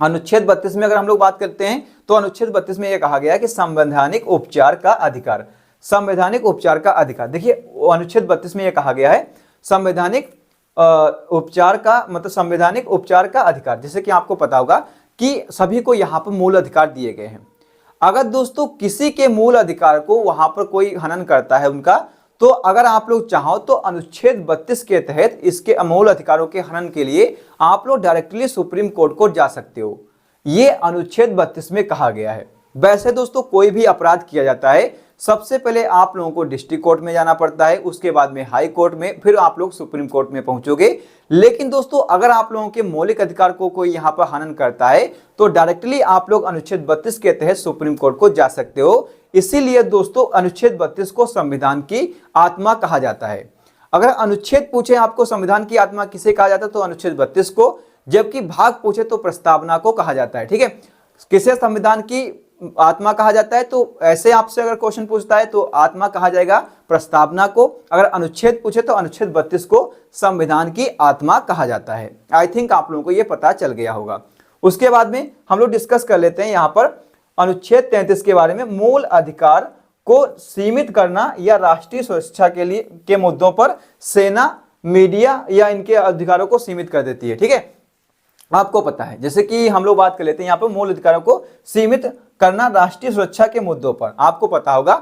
अनुच्छेद 32 में अगर हम लोग बात करते हैं तो अनुच्छेद 32 में यह कहा गया है कि संवैधानिक उपचार का अधिकार। संवैधानिक उपचार का अधिकार, देखिए अनुच्छेद 32 में यह कहा गया है संवैधानिक उपचार का मतलब संवैधानिक उपचार का अधिकार। जैसे कि आपको पता होगा कि सभी को यहाँ पर मूल अधिकार दिए गए हैं। अगर दोस्तों किसी के मूल अधिकार को वहां पर कोई हनन करता है उनका, तो अगर आप लोग चाहो तो अनुच्छेद 32 के तहत इसके मूल अधिकारों के हनन के लिए आप लोग डायरेक्टली सुप्रीम कोर्ट को जा सकते हो। ये अनुच्छेद 32 में कहा गया है। वैसे दोस्तों कोई भी अपराध किया जाता है सबसे पहले आप लोगों को डिस्ट्रिक्ट कोर्ट में जाना पड़ता है, उसके बाद में हाई कोर्ट में, फिर आप लोग सुप्रीम कोर्ट में पहुंचोगे। लेकिन दोस्तों अगर आप लोगों के मौलिक अधिकार को कोई यहां पर हनन करता है तो डायरेक्टली आप लोग अनुच्छेद 32 के तहत सुप्रीम कोर्ट को जा सकते हो। इसीलिए दोस्तों अनुच्छेद 32 को संविधान की आत्मा कहा जाता है। अगर अनुच्छेद पूछे आपको संविधान की आत्मा किसे कहा जाता है तो अनुच्छेद 32 को, जबकि भाग पूछे तो प्रस्तावना को कहा जाता है। ठीक है, किसे संविधान की आत्मा कहा जाता है तो ऐसे आपसे अगर क्वेश्चन पूछता है तो आत्मा कहा जाएगा प्रस्तावना को। अगर अनुच्छेद पूछे तो अनुच्छेद 32 को संविधान की आत्मा कहा जाता है। आई थिंक आप लोगों को यह पता चल गया होगा। उसके बाद में हम लोग डिस्कस कर लेते हैं यहां पर अनुच्छेद 33 के बारे में। मूल अधिकार को सीमित करना या राष्ट्रीय सुरक्षा के लिए के मुद्दों पर सेना, मीडिया या इनके अधिकारों को सीमित कर देती है। ठीक है, आपको पता है, जैसे कि हम लोग बात कर लेते हैं यहाँ पर मूल अधिकारों को सीमित करना राष्ट्रीय सुरक्षा के मुद्दों पर। आपको पता होगा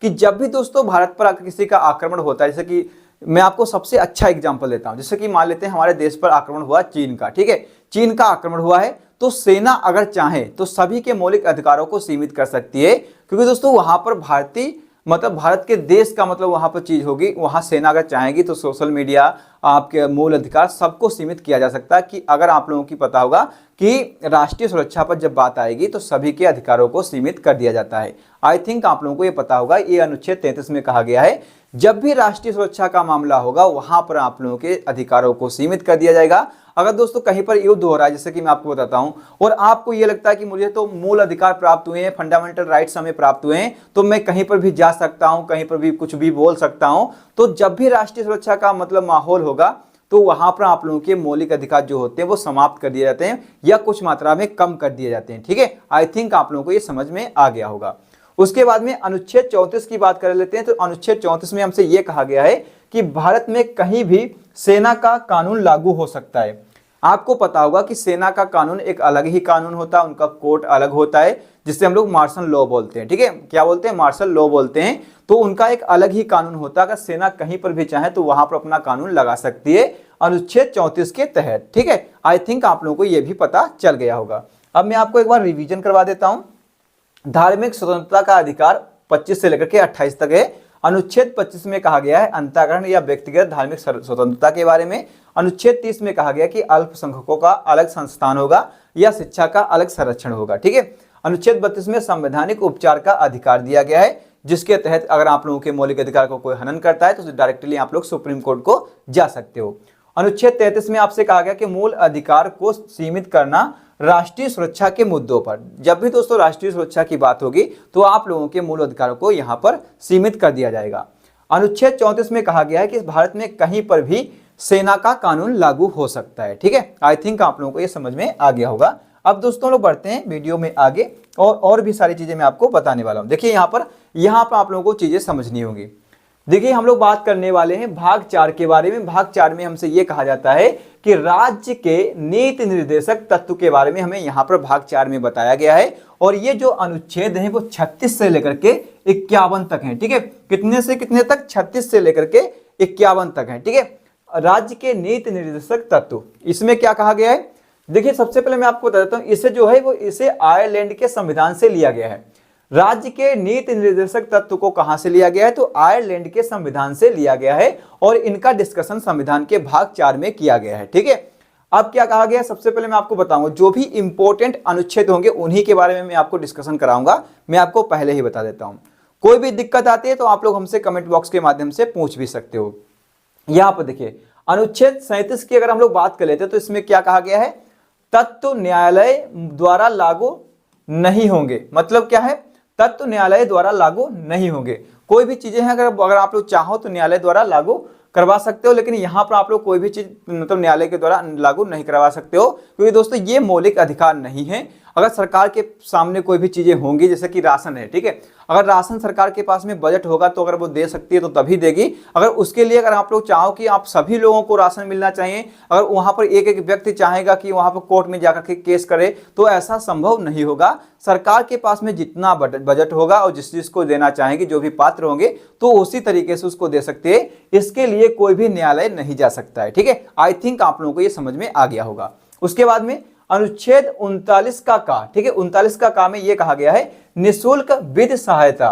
कि जब भी दोस्तों भारत पर किसी का आक्रमण होता है, जैसे कि मैं आपको सबसे अच्छा एग्जांपल देता हूं, जैसे कि मान लेते हैं हमारे देश पर आक्रमण हुआ चीन का। ठीक है, चीन का आक्रमण हुआ है तो सेना अगर चाहे तो सभी के मौलिक अधिकारों को सीमित कर सकती है, क्योंकि दोस्तों वहां पर भारतीय मतलब भारत के देश का मतलब वहां पर चीज होगी। वहां सेना अगर चाहेगी तो सोशल मीडिया, आपके मूल अधिकार सबको सीमित किया जा सकता है। कि अगर आप लोगों की पता होगा कि राष्ट्रीय सुरक्षा पर जब बात आएगी तो सभी के अधिकारों को सीमित कर दिया जाता है। आई थिंक आप लोगों को ये पता होगा, ये अनुच्छेद 33 में कहा गया है जब भी राष्ट्रीय सुरक्षा का मामला होगा वहां पर आप लोगों के अधिकारों को सीमित कर दिया जाएगा। अगर दोस्तों कहीं पर युद्ध हो रहा है, जैसे कि मैं आपको बताता हूं, और आपको ये लगता है कि मुझे तो मूल अधिकार प्राप्त हुए हैं, फंडामेंटल राइट्स हमें प्राप्त हुए हैं, तो मैं कहीं पर भी जा सकता हूं, कहीं पर भी कुछ भी बोल सकता हूं, तो जब भी राष्ट्रीय सुरक्षा का मतलब माहौल होगा तो वहां पर आप लोगों के मौलिक अधिकार जो होते हैं वो समाप्त कर दिए जाते हैं या कुछ मात्रा में कम कर दिए जाते हैं। ठीक है, आई थिंक आप लोगों को ये समझ में आ गया होगा। उसके बाद में अनुच्छेद 34 की बात कर लेते हैं। तो अनुच्छेद 34 में हमसे यह कहा गया है कि भारत में कहीं भी सेना का कानून लागू हो सकता है। आपको पता होगा कि सेना का कानून एक अलग ही कानून होता है, उनका कोर्ट अलग होता है, जिससे हम लोग मार्शल लॉ बोलते हैं। ठीक है, क्या बोलते हैं? मार्शल लॉ बोलते हैं। तो उनका एक अलग ही कानून होता है। अगर सेना कहीं पर भी चाहे तो वहां पर अपना कानून लगा सकती है अनुच्छेद 34 के तहत। ठीक है, आई थिंक आप लोगों को यह भी पता चल गया होगा। अब मैं आपको एक बार रिवीजन करवा देता हूं। धार्मिक स्वतंत्रता का अधिकार 25 से लेकर के 28 तक है। अनुच्छेद 25 में कहा गया है अंतःकरण या व्यक्तिगत धार्मिक स्वतंत्रता के बारे में। अनुच्छेद 30 में कहा गया कि अल्पसंख्यकों का अलग संस्थान होगा या शिक्षा का अलग संरक्षण होगा। ठीक है, अनुच्छेद 32 में संवैधानिक उपचार का अधिकार दिया गया है, जिसके तहत अगर आप लोगों के मौलिक अधिकार को कोई हनन करता है तो डायरेक्टली आप लोग सुप्रीम कोर्ट को जा सकते हो। अनुच्छेद 33 में आपसे कहा गया कि मूल अधिकार को सीमित करना राष्ट्रीय सुरक्षा के मुद्दों पर। जब भी दोस्तों राष्ट्रीय सुरक्षा की बात होगी तो आप लोगों के मूल अधिकारों को यहां पर सीमित कर दिया जाएगा। अनुच्छेद 34 में कहा गया है कि भारत में कहीं पर भी सेना का कानून लागू हो सकता है। ठीक है, आई थिंक आप लोगों को यह समझ में आ गया होगा। अब दोस्तों लोग बढ़ते हैं वीडियो में आगे और भी सारी चीजें मैं आपको बताने वाला हूं। देखिए यहां पर आप लोगों को चीजें समझनी होगी। देखिए हम लोग बात करने वाले हैं भाग 4 के बारे में। भाग 4 में हमसे यह कहा जाता है कि राज्य के नीति निर्देशक तत्व के बारे में हमें यहाँ पर भाग 4 में बताया गया है। और ये जो अनुच्छेद है वो 36 से लेकर के 51 तक है। ठीक है, कितने से कितने तक? 36 से लेकर के 51 तक है। ठीक है, राज्य के नीति निर्देशक तत्व, इसमें क्या कहा गया है? देखिए सबसे पहले मैं आपको बता देता हूं, इसे जो है वो इसे आयरलैंड के संविधान से लिया गया है। राज्य के नीति निर्देशक तत्व को कहां से लिया गया है? तो आयरलैंड के संविधान से लिया गया है और इनका डिस्कशन संविधान के भाग 4 में किया गया है। ठीक है, अब क्या कहा गया? सबसे पहले मैं आपको बताऊंगा जो भी इंपॉर्टेंट अनुच्छेद होंगे उन्हीं के बारे में मैं आपको डिस्कशन कराऊंगा। मैं आपको पहले ही बता देता हूं। कोई भी दिक्कत आती है तो आप लोग हमसे कमेंट बॉक्स के माध्यम से पूछ भी सकते हो। यहां पर देखिए अनुच्छेद 37 की अगर हम लोग बात कर लेते हैं तो इसमें क्या कहा गया है? तत्व न्यायालय द्वारा लागू नहीं होंगे। मतलब क्या है? तत्व न्यायालय द्वारा लागू नहीं होंगे। कोई भी चीजें हैं अगर आप लोग चाहो तो न्यायालय द्वारा लागू करवा सकते हो, लेकिन यहां पर आप लोग कोई भी चीज मतलब न्यायालय के द्वारा लागू नहीं करवा सकते हो, क्योंकि दोस्तों ये मौलिक अधिकार नहीं है। अगर सरकार के सामने कोई भी चीजें होंगी, जैसे कि राशन है, ठीक है, अगर राशन सरकार के पास में बजट होगा तो अगर वो दे सकती है तो तभी देगी। अगर उसके लिए अगर आप लोग चाहो कि आप सभी लोगों को राशन मिलना चाहिए, अगर वहां पर एक एक व्यक्ति चाहेगा कि वहां पर कोर्ट में जाकर के केस करे तो ऐसा संभव नहीं होगा। सरकार के पास में जितना बजट होगा और जिस जिसको देना चाहेगी, जो भी पात्र होंगे, तो उसी तरीके से उसको दे सकते हैं। इसके लिए कोई भी न्यायालय नहीं जा सकता है। ठीक है, आई थिंक आप लोगों को ये समझ में आ गया होगा। उसके बाद में अनुच्छेद 39 का, ठीक है, 39 का में यह कहा गया है निःशुल्क विधि सहायता।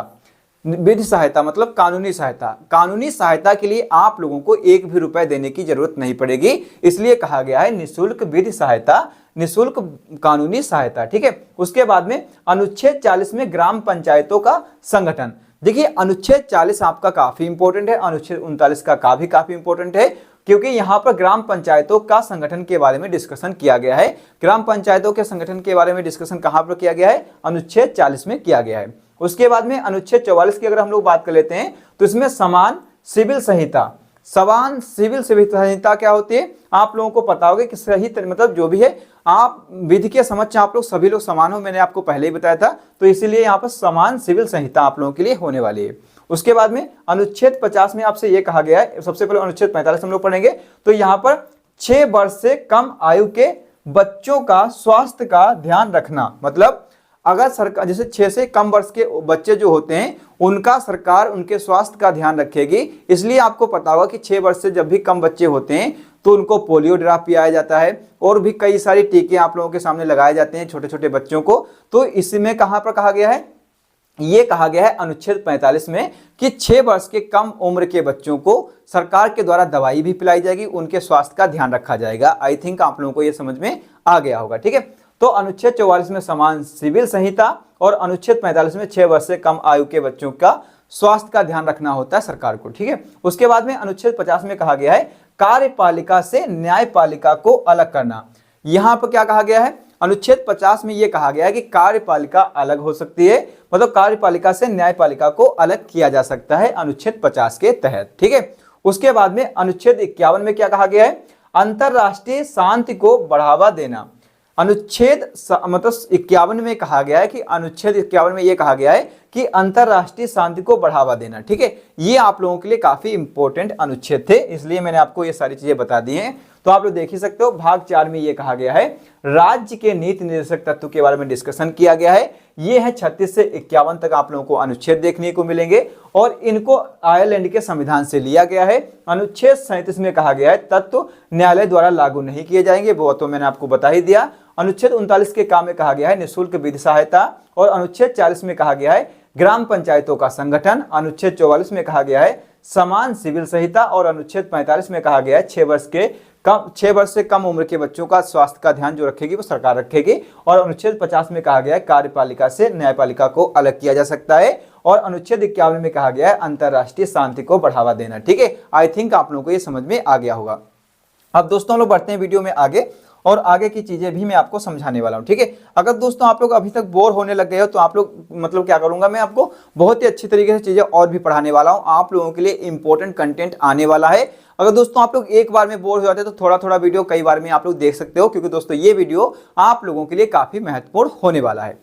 विधि सहायता मतलब कानूनी सहायता, कानूनी सहायता के लिए आप लोगों को एक भी रुपए देने की जरूरत नहीं पड़ेगी, इसलिए कहा गया है निःशुल्क विधि सहायता, निःशुल्क कानूनी सहायता। ठीक है, उसके बाद में अनुच्छेद 40 में ग्राम पंचायतों का संगठन। देखिए अनुच्छेद 40 आपका काफी इंपॉर्टेंट है, अनुच्छेद 39 का भी काफी इंपॉर्टेंट है, क्योंकि यहाँ पर ग्राम पंचायतों का संगठन के बारे में डिस्कशन किया गया है। ग्राम पंचायतों के संगठन के बारे में डिस्कशन कहाँ पर किया गया है? अनुच्छेद 40 में किया गया है। उसके बाद में अनुच्छेद 44 की अगर हम लोग बात कर लेते हैं तो इसमें समान सिविल संहिता, समान सिविल संहिता क्या होती है? आप लोगों को पता होगा कि सही मतलब जो भी है आप विधि के समक्ष आप लोग सभी लोग समान हो, मैंने आपको पहले ही बताया था, तो इसीलिए यहाँ पर समान सिविल संहिता आप लोगों के लिए होने वाली है। उसके बाद में अनुच्छेद 50 में आपसे ये कहा गया है, सबसे पहले अनुच्छेद 45 हम लोग पढ़ेंगे, तो यहाँ पर 6 वर्ष से कम आयु के बच्चों का स्वास्थ्य का ध्यान रखना, मतलब अगर सरकार जैसे 6 से कम वर्ष के बच्चे जो होते हैं उनका सरकार उनके स्वास्थ्य का ध्यान रखेगी, इसलिए आपको पता होगा कि 6 वर्ष से जब भी कम बच्चे होते हैं तो उनको पोलियो ड्रॉप पिलाया जाता है और भी कई सारी टीके आप लोगों के सामने लगाए जाते हैं छोटे छोटे बच्चों को। तो इसमें कहां पर कहा गया है? ये कहा गया है अनुच्छेद 45 में कि 6 वर्ष के कम उम्र के बच्चों को सरकार के द्वारा दवाई भी पिलाई जाएगी, उनके स्वास्थ्य का ध्यान रखा जाएगा। आई थिंक आप लोगों को ये समझ में आ गया होगा। ठीक है, तो अनुच्छेद 44 में समान सिविल संहिता और अनुच्छेद 45 में 6 वर्ष से कम आयु के बच्चों का स्वास्थ्य का ध्यान रखना होता है सरकार को। ठीक है, उसके बाद में अनुच्छेद 50 में कहा गया है कार्यपालिका से न्यायपालिका को अलग करना। यहां पर क्या कहा गया है? अनुच्छेद 50 में यह कहा गया है कि कार्यपालिका अलग हो सकती है, मतलब कार्यपालिका से न्यायपालिका को अलग किया जा सकता है अनुच्छेद 50 के तहत। ठीक है, उसके बाद में अनुच्छेद 51 में क्या कहा गया है? अंतरराष्ट्रीय शांति को बढ़ावा देना। अनुच्छेद मतलब 51 में कहा गया है कि अनुच्छेद 51 में यह कहा गया है कि अंतरराष्ट्रीय शांति को बढ़ावा देना। ठीक है, ये आप लोगों के लिए काफी इंपॉर्टेंट अनुच्छेद थे, इसलिए मैंने आपको ये सारी चीजें बता दी हैं। तो आप लोग देख ही सकते हो, भाग 4 में ये कहा गया है राज्य के नीति निर्देशक तत्व के बारे में डिस्कशन किया गया है। ये है 36 से 51 तक आप लोगों को अनुच्छेद देखने को मिलेंगे और इनको आयरलैंड के संविधान से लिया गया है। अनुच्छेद 37 में कहा गया है तत्व न्यायालय द्वारा लागू नहीं किए जाएंगे, वो तो मैंने आपको बता ही दिया। अनुच्छेद 39 के काम में कहा गया है निःशुल्क विधि सहायता और अनुच्छेद 40 में कहा गया है ग्राम पंचायतों का संगठन। अनुच्छेद 44 में कहा गया है समान सिविल संहिता और अनुच्छेद 45 में कहा गया है 6 वर्ष से कम उम्र के बच्चों का स्वास्थ्य का ध्यान जो रखेगी वो सरकार रखेगी। और अनुच्छेद 50 में कहा गया है कार्यपालिका से न्यायपालिका को अलग किया जा सकता है और अनुच्छेद 51 में कहा गया है अंतरराष्ट्रीय शांति को बढ़ावा देना। ठीक है, आई थिंक आप लोगों को ये समझ में आ गया होगा। अब दोस्तों हम लोग बढ़ते हैं वीडियो में आगे और आगे की चीजें भी मैं आपको समझाने वाला हूं। ठीक है, अगर दोस्तों आप लोग अभी तक बोर होने लग गए हो तो आप लोग मतलब क्या करूंगा, मैं आपको बहुत ही अच्छी तरीके से चीजें और भी पढ़ाने वाला हूं। आप लोगों के लिए इंपॉर्टेंट कंटेंट आने वाला है। अगर दोस्तों आप लोग एक बार में बोर हो जाते हैं तो थोड़ा थोड़ा वीडियो कई बार में आप लोग देख सकते हो, क्योंकि दोस्तों ये वीडियो आप लोगों के लिए काफी महत्वपूर्ण होने वाला है।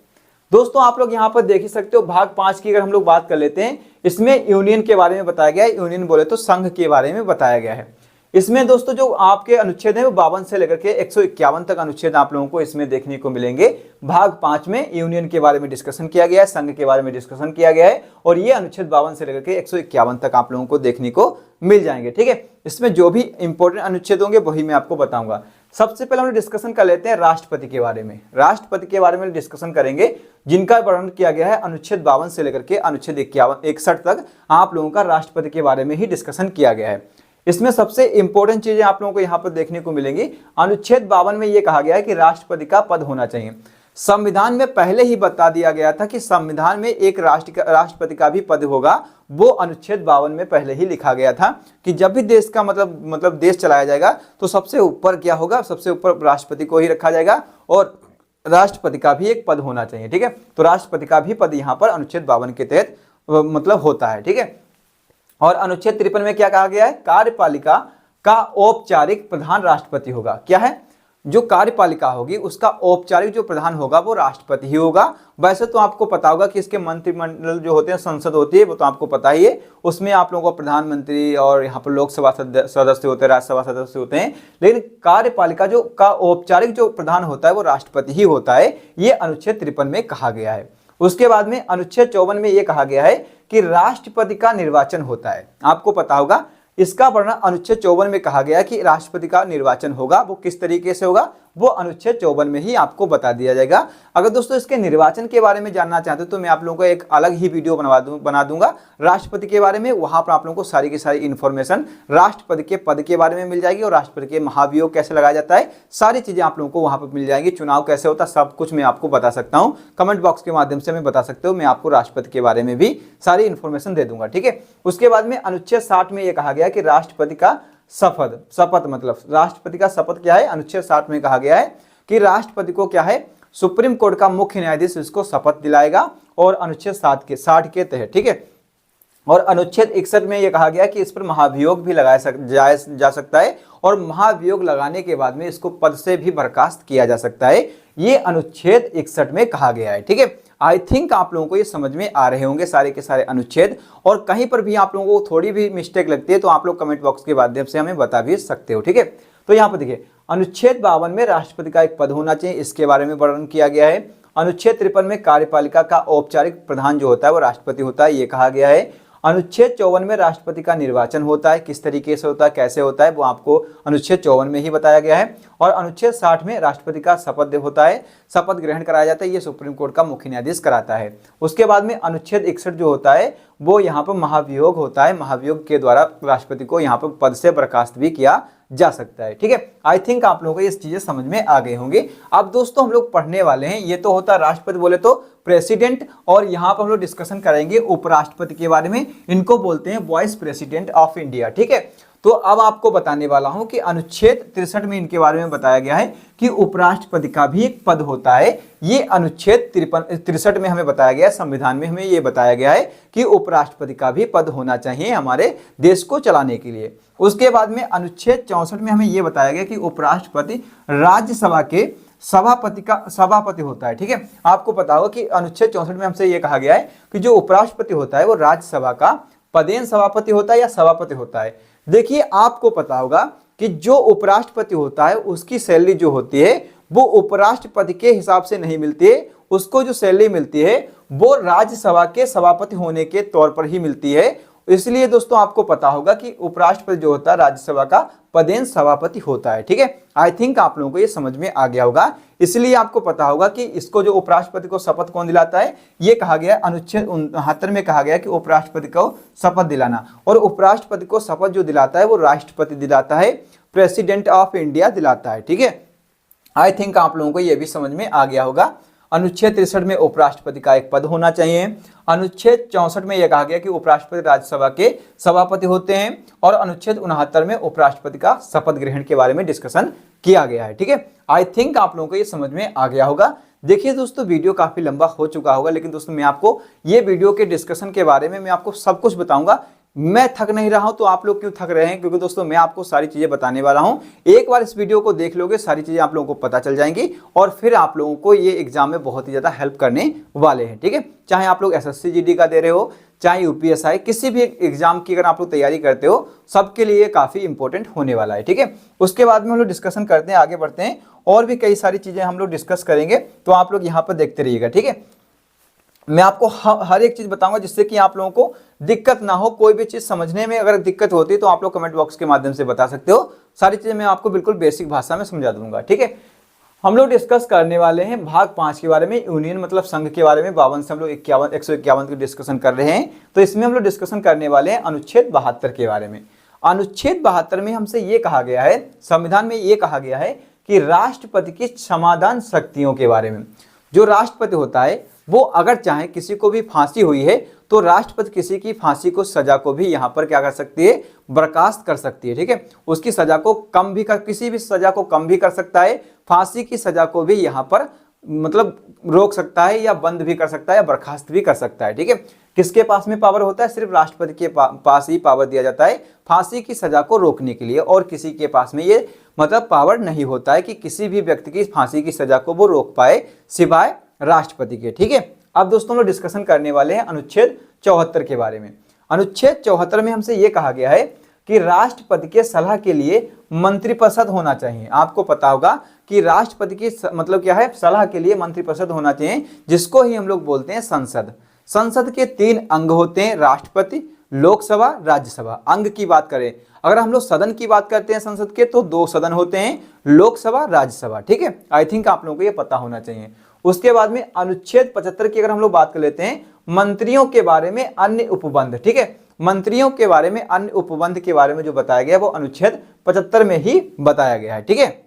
दोस्तों आप लोग यहाँ पर देख ही सकते हो, भाग 5 की अगर हम लोग बात कर लेते हैं, इसमें यूनियन के बारे में बताया गया है। यूनियन बोले तो संघ के बारे में बताया गया है। इसमें दोस्तों जो आपके अनुच्छेद है वो 52 से लेकर के 151 तक अनुच्छेद आप लोगों को इसमें देखने को मिलेंगे। भाग 5 में यूनियन के बारे में डिस्कशन किया गया है, संघ के बारे में डिस्कशन किया गया है और ये अनुच्छेद 52 से लेकर के 151 तक आप लोगों को देखने को मिल जाएंगे। ठीक है, इसमें जो भी इंपॉर्टेंट अनुच्छेद होंगे वही मैं आपको बताऊंगा। सबसे पहले हम डिस्कशन कर लेते हैं राष्ट्रपति के बारे में। राष्ट्रपति के बारे में डिस्कशन करेंगे जिनका वर्णन किया गया है अनुच्छेद 52 से लेकर के अनुच्छेद 61 तक आप लोगों का राष्ट्रपति के बारे में ही डिस्कशन किया गया है। इसमें सबसे इंपॉर्टेंट चीजें आप लोगों को यहां पर देखने को मिलेंगी। अनुच्छेद 52 में यह कहा गया है कि राष्ट्रपति का पद होना चाहिए। संविधान में पहले ही बता दिया गया था कि संविधान में एक राष्ट्रपति का भी पद होगा, वो अनुच्छेद 52 में पहले ही लिखा गया था कि जब भी देश का मतलब देश चलाया जाएगा तो सबसे ऊपर क्या होगा, सबसे ऊपर राष्ट्रपति को ही रखा जाएगा और राष्ट्रपति का भी एक पद होना चाहिए। ठीक है, तो राष्ट्रपति का भी पद यहाँ पर अनुच्छेद 52 के तहत मतलब होता है। ठीक है, और अनुच्छेद 53 में क्या कहा गया है? कार्यपालिका का औपचारिक प्रधान राष्ट्रपति होगा। क्या है? जो कार्यपालिका होगी उसका औपचारिक जो प्रधान होगा वो राष्ट्रपति ही होगा। वैसे तो आपको पता होगा कि इसके मंत्रिमंडल जो होते हैं, संसद होती है, वो तो आपको पता ही है। उसमें आप लोगों को प्रधानमंत्री और यहाँ पर लोकसभा सदस्य होते हैं, राज्यसभा सदस्य होते हैं, लेकिन कार्यपालिका जो का औपचारिक जो प्रधान होता है वो राष्ट्रपति ही होता है। ये अनुच्छेद 53 में कहा गया है। उसके बाद में अनुच्छेद 54 में यह कहा गया है कि राष्ट्रपति का निर्वाचन होता है। आपको पता होगा इसका वर्णन अनुच्छेद 54 में कहा गया कि राष्ट्रपति का निर्वाचन होगा। वो किस तरीके से होगा वो अनुच्छेद 54 में ही आपको बता दिया जाएगा। अगर दोस्तों इसके निर्वाचन के बारे में जानना चाहते हो तो मैं आप लोगों को एक अलग ही वीडियो बना दूंगा राष्ट्रपति के बारे में। वहां पर आप लोगों को सारी की सारी इंफॉर्मेशन राष्ट्रपति के पद के बारे में मिल जाएगी और राष्ट्रपति के महाभियोग कैसे लगाया जाता है, सारी चीजें आप लोगों को वहां पर मिल जाएंगी। चुनाव कैसे होता है, सब कुछ मैं आपको बता सकता हूं। कमेंट बॉक्स के माध्यम से मैं बता सकते हो, मैं आपको राष्ट्रपति के बारे में भी सारी इंफॉर्मेशन दे दूंगा, ठीक है। उसके बाद में अनुच्छेद 60 में यह कहा गया कि राष्ट्रपति का शपथ मतलब राष्ट्रपति का शपथ क्या है, अनुच्छेद 60 में कहा गया है कि राष्ट्रपति को क्या है, सुप्रीम कोर्ट का मुख्य न्यायाधीश इसको शपथ दिलाएगा और अनुच्छेद 60 के तहत, ठीक है। और अनुच्छेद 61 में यह कहा गया कि इस पर महाभियोग भी लगाया जा सकता है और महाभियोग लगाने के बाद में इसको पद से भी बर्खास्त किया जा सकता है। ये अनुच्छेद 61 में कहा गया है, ठीक है। आई थिंक आप लोगों को ये समझ में आ रहे होंगे सारे के सारे अनुच्छेद, और कहीं पर भी आप लोगों को थोड़ी भी मिस्टेक लगती है तो आप लोग कमेंट बॉक्स के माध्यम से हमें बता भी सकते हो, ठीक है। तो यहाँ पर देखिए अनुच्छेद 52 में राष्ट्रपति का एक पद होना चाहिए, इसके बारे में वर्णन किया गया है। अनुच्छेद 53 में कार्यपालिका का औपचारिक प्रधान जो होता है वो राष्ट्रपति होता है, ये कहा गया है। अनुच्छेद 54 में राष्ट्रपति का निर्वाचन होता है, किस तरीके से होता है, कैसे होता है, वो आपको अनुच्छेद 54 में ही बताया गया है। और अनुच्छेद 60 में राष्ट्रपति का शपथ होता है, शपथ ग्रहण कराया जाता है, ये सुप्रीम कोर्ट का मुख्य न्यायाधीश कराता है। उसके बाद में अनुच्छेद 61 जो होता है वो यहाँ पर महाभियोग होता है, महाभियोग के द्वारा राष्ट्रपति को यहाँ पर पद से बर्खास्त भी किया जा सकता है, ठीक है। आई थिंक आप लोगों को ये चीजें समझ में आ गई होंगी। अब दोस्तों हम लोग पढ़ने वाले हैं, ये तो होता है राष्ट्रपति बोले तो प्रेसिडेंट, और यहाँ पर हम लोग डिस्कशन करेंगे उपराष्ट्रपति के बारे में, इनको बोलते हैं वाइस प्रेसिडेंट ऑफ इंडिया, ठीक है। तो अब आपको बताने वाला हूं कि अनुच्छेद 63 में इनके बारे में बताया गया है कि उपराष्ट्रपति का भी एक पद होता है। ये अनुच्छेद 63 में हमें बताया गया है, संविधान में हमें ये बताया गया है कि उपराष्ट्रपति का भी पद होना चाहिए हमारे देश को चलाने के लिए। उसके बाद में अनुच्छेद 64 में हमें ये बताया गया कि उपराष्ट्रपति राज्यसभा के सभापति होता है, ठीक है। आपको पता होगा कि अनुच्छेद 64 में हमसे ये कहा गया है कि जो उपराष्ट्रपति होता है वो राज्यसभा का पदेन सभापति होता है या सभापति होता है। देखिए आपको पता होगा कि जो उपराष्ट्रपति होता है उसकी सैलरी जो होती है वो उपराष्ट्रपति के हिसाब से नहीं मिलती है, उसको जो सैलरी मिलती है वो राज्यसभा के सभापति होने के तौर पर ही मिलती है। इसलिए दोस्तों आपको पता होगा कि उपराष्ट्रपति जो होता है राज्यसभा का पदेन सभापति होता है, ठीक है। आई थिंक आप लोगों को ये समझ में आ गया होगा। इसलिए आपको पता होगा कि इसको जो उपराष्ट्रपति को शपथ कौन दिलाता है, ये कहा गया अनुच्छेद 69 में कहा गया कि उपराष्ट्रपति को शपथ दिलाना, और उपराष्ट्रपति को शपथ जो दिलाता है वो राष्ट्रपति दिलाता है, प्रेसिडेंट ऑफ इंडिया दिलाता है, ठीक है। आई थिंक आप लोगों को ये भी समझ में आ गया होगा। अनुच्छेद 63 में उपराष्ट्रपति का एक पद होना चाहिए। अनुच्छेद 64 में यह कहा गया कि उपराष्ट्रपति राज्यसभा के सभापति होते हैं, और अनुच्छेद 69 में उपराष्ट्रपति का शपथ ग्रहण के बारे में डिस्कशन किया गया है, ठीक है। आई थिंक आप लोगों को ये समझ में आ गया होगा। देखिए दोस्तों वीडियो काफी लंबा हो चुका होगा, लेकिन दोस्तों मैं आपको ये वीडियो के डिस्कशन के बारे में मैं आपको सब कुछ बताऊंगा। मैं थक नहीं रहा हूं तो आप लोग क्यों थक रहे हैं, क्योंकि दोस्तों मैं आपको सारी चीजें बताने वाला हूं। एक बार इस वीडियो को देख लोगे सारी चीजें आप लोगों को पता चल जाएंगी, और फिर आप लोगों को ये एग्जाम में बहुत ही ज्यादा हेल्प करने वाले हैं, ठीक है। चाहे आप लोग एसएससी जीडी का दे रहे हो, चाहे यूपीएसआई, किसी भी एग्जाम की अगर आप लोग तैयारी करते हो, सबके लिए काफी इंपॉर्टेंट होने वाला है, ठीक है। उसके बाद में हम लोग डिस्कशन करते हैं, आगे बढ़ते हैं, और भी कई सारी चीजें हम लोग डिस्कस करेंगे, तो आप लोग यहाँ पर देखते रहिएगा, ठीक है। मैं आपको हर एक चीज बताऊंगा जिससे कि आप लोगों को दिक्कत ना हो। कोई भी चीज समझने में अगर दिक्कत होती है तो आप लोग कमेंट बॉक्स के माध्यम से बता सकते हो। सारी चीजें मैं आपको बिल्कुल बेसिक भाषा में समझा दूंगा, ठीक है। हम लोग डिस्कस करने वाले हैं भाग 5 के बारे में, यूनियन मतलब संघ के बारे में। 52 से हम लोग 151 की डिस्कशन कर रहे हैं, तो इसमें हम लोग डिस्कशन करने वाले हैं अनुच्छेद 72 के बारे में। अनुच्छेद 72 में हमसे ये कहा गया है, संविधान में ये कहा गया है कि राष्ट्रपति की समाधान शक्तियों के बारे में। जो राष्ट्रपति होता है वो अगर चाहे, किसी को भी फांसी हुई है तो राष्ट्रपति किसी की फांसी को सजा को भी यहाँ पर क्या कर सकती है, बर्खास्त कर सकती है, ठीक है। उसकी सजा को कम भी कर, किसी भी सजा को कम भी कर सकता है, फांसी की सजा को भी यहाँ पर मतलब रोक सकता है, या बंद भी कर सकता है, या बर्खास्त भी कर सकता है, ठीक है। किसके पास में पावर होता है, सिर्फ राष्ट्रपति के पास ही पावर दिया जाता है फांसी की सजा को रोकने के लिए, और किसी के पास में ये मतलब पावर नहीं होता है कि किसी भी व्यक्ति की फांसी की सजा को वो रोक पाए सिवाय राष्ट्रपति के, ठीक है। अब दोस्तों लोग डिस्कशन करने वाले हैं अनुच्छेद 74 के बारे में। अनुच्छेद 74 में हमसे ये कहा गया है कि राष्ट्रपति के सलाह के लिए मंत्रिपरिषद होना चाहिए। आपको पता होगा कि राष्ट्रपति की मतलब क्या है, सलाह के लिए मंत्रिपरिषद होना चाहिए, जिसको ही हम लोग बोलते हैं संसद। संसद के 3 अंग होते हैं, राष्ट्रपति, लोकसभा, राज्यसभा। अंग की बात करें, अगर हम लोग सदन की बात करते हैं संसद के, तो 2 सदन होते हैं, लोकसभा, राज्यसभा। ठीक है, आई थिंक आप लोगों को ये पता होना चाहिए। उसके बाद में अनुच्छेद 75 की अगर हम लोग बात कर लेते हैं, मंत्रियों के बारे में अन्य उपबंध। ठीक है, मंत्रियों के बारे में अन्य उपबंध के बारे में जो बताया गया वो अनुच्छेद 75 में ही बताया गया है। ठीक है,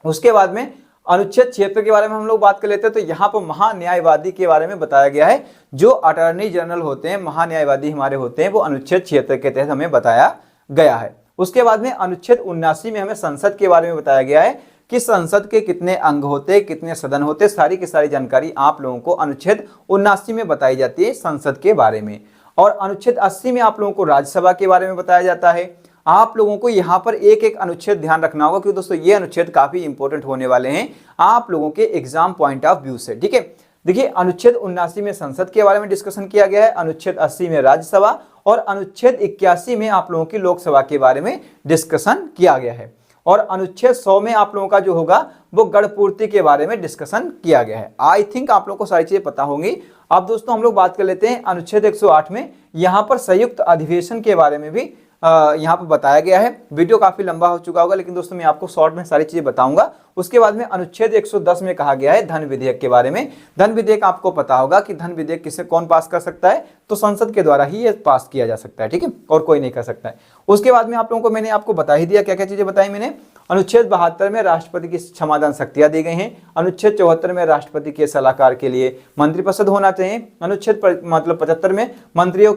उसके बाद में अनुच्छेद 76 के बारे में हम लोग बात कर लेते हैं, तो यहाँ पर महान्यायवादी के बारे में बताया गया है। जो अटॉर्नी जनरल होते हैं, महान्यायवादी हमारे होते हैं, वो अनुच्छेद 76 के तहत हमें बताया गया है। उसके बाद में अनुच्छेद 79 में हमें संसद के बारे में बताया गया है कि संसद के कितने अंग होते, कितने सदन होते, सारी की सारी जानकारी आप लोगों को अनुच्छेद 79 में बताई जाती है संसद के बारे में। और अनुच्छेद 80 में आप लोगों को राज्यसभा के बारे में बताया जाता है। आप लोगों को यहाँ पर एक एक अनुच्छेद ध्यान रखना होगा, क्योंकि दोस्तों ये अनुच्छेद काफी इंपॉर्टेंट होने वाले हैं आप लोगों के एग्जाम पॉइंट ऑफ व्यू से। ठीक है, देखिए अनुच्छेद 79 में संसद के बारे में डिस्कशन किया गया है, अनुच्छेद 80 में राज्यसभा, और अनुच्छेद 81 में आप लोगों की लोकसभा के बारे में डिस्कशन किया गया है। और अनुच्छेद 100 में आप लोगों का जो होगा वो गणपूर्ति के बारे में डिस्कशन किया गया है। आई थिंक आप लोगों को सारी चीजें पता होंगी। अब दोस्तों हम लोग बात कर लेते हैं अनुच्छेद 108 में, यहाँ पर संयुक्त अधिवेशन के बारे में भी यहाँ पर बताया गया है। वीडियो काफी लंबा हो चुका होगा, लेकिन दोस्तों मैं आपको शॉर्ट में सारी चीजें बताऊंगा। उसके बाद में अनुच्छेद 110 में कहा गया है धन विधेयक के बारे में। धन विधेयक आपको पता होगा कि धन विधेयक किसे कौन पास कर सकता है, तो संसद के द्वारा ही ये पास किया जा सकता है। ठीक है, और कोई नहीं कर सकता है। उसके बाद में आप लोगों को मैंने आपको बता ही दिया क्या क्या चीजें बताई मैंने। अनुच्छेद 72 में राष्ट्रपति की क्षमादान शक्तियां दी गई हैं। अनुच्छेद 74 में राष्ट्रपति के सलाहकार के लिए मंत्रिपरिषद होना चाहिए। अनुच्छेद 75 में मंत्रियों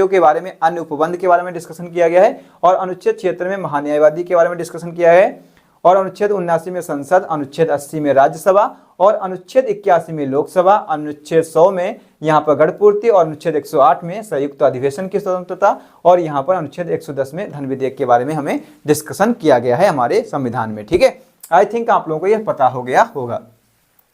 के बारे में अन्य उपबंध के बारे में डिस्कशन किया गया है। और अनुच्छेद 76 में महान्यायवादी के बारे में डिस्कशन किया है। और अनुच्छेद 79 में संसद, अनुच्छेद 80 में राज्यसभा, और अनुच्छेद 81 में लोकसभा, अनुच्छेद 100 में यहाँ पर गणपूर्ति, और अनुच्छेद 108 में संयुक्त अधिवेशन की स्वतंत्रता, और यहाँ पर अनुच्छेद 110 में धन विधेयक के बारे में हमें डिस्कशन किया गया है हमारे संविधान में। ठीक है, आई थिंक आप लोगों को यह पता हो गया होगा।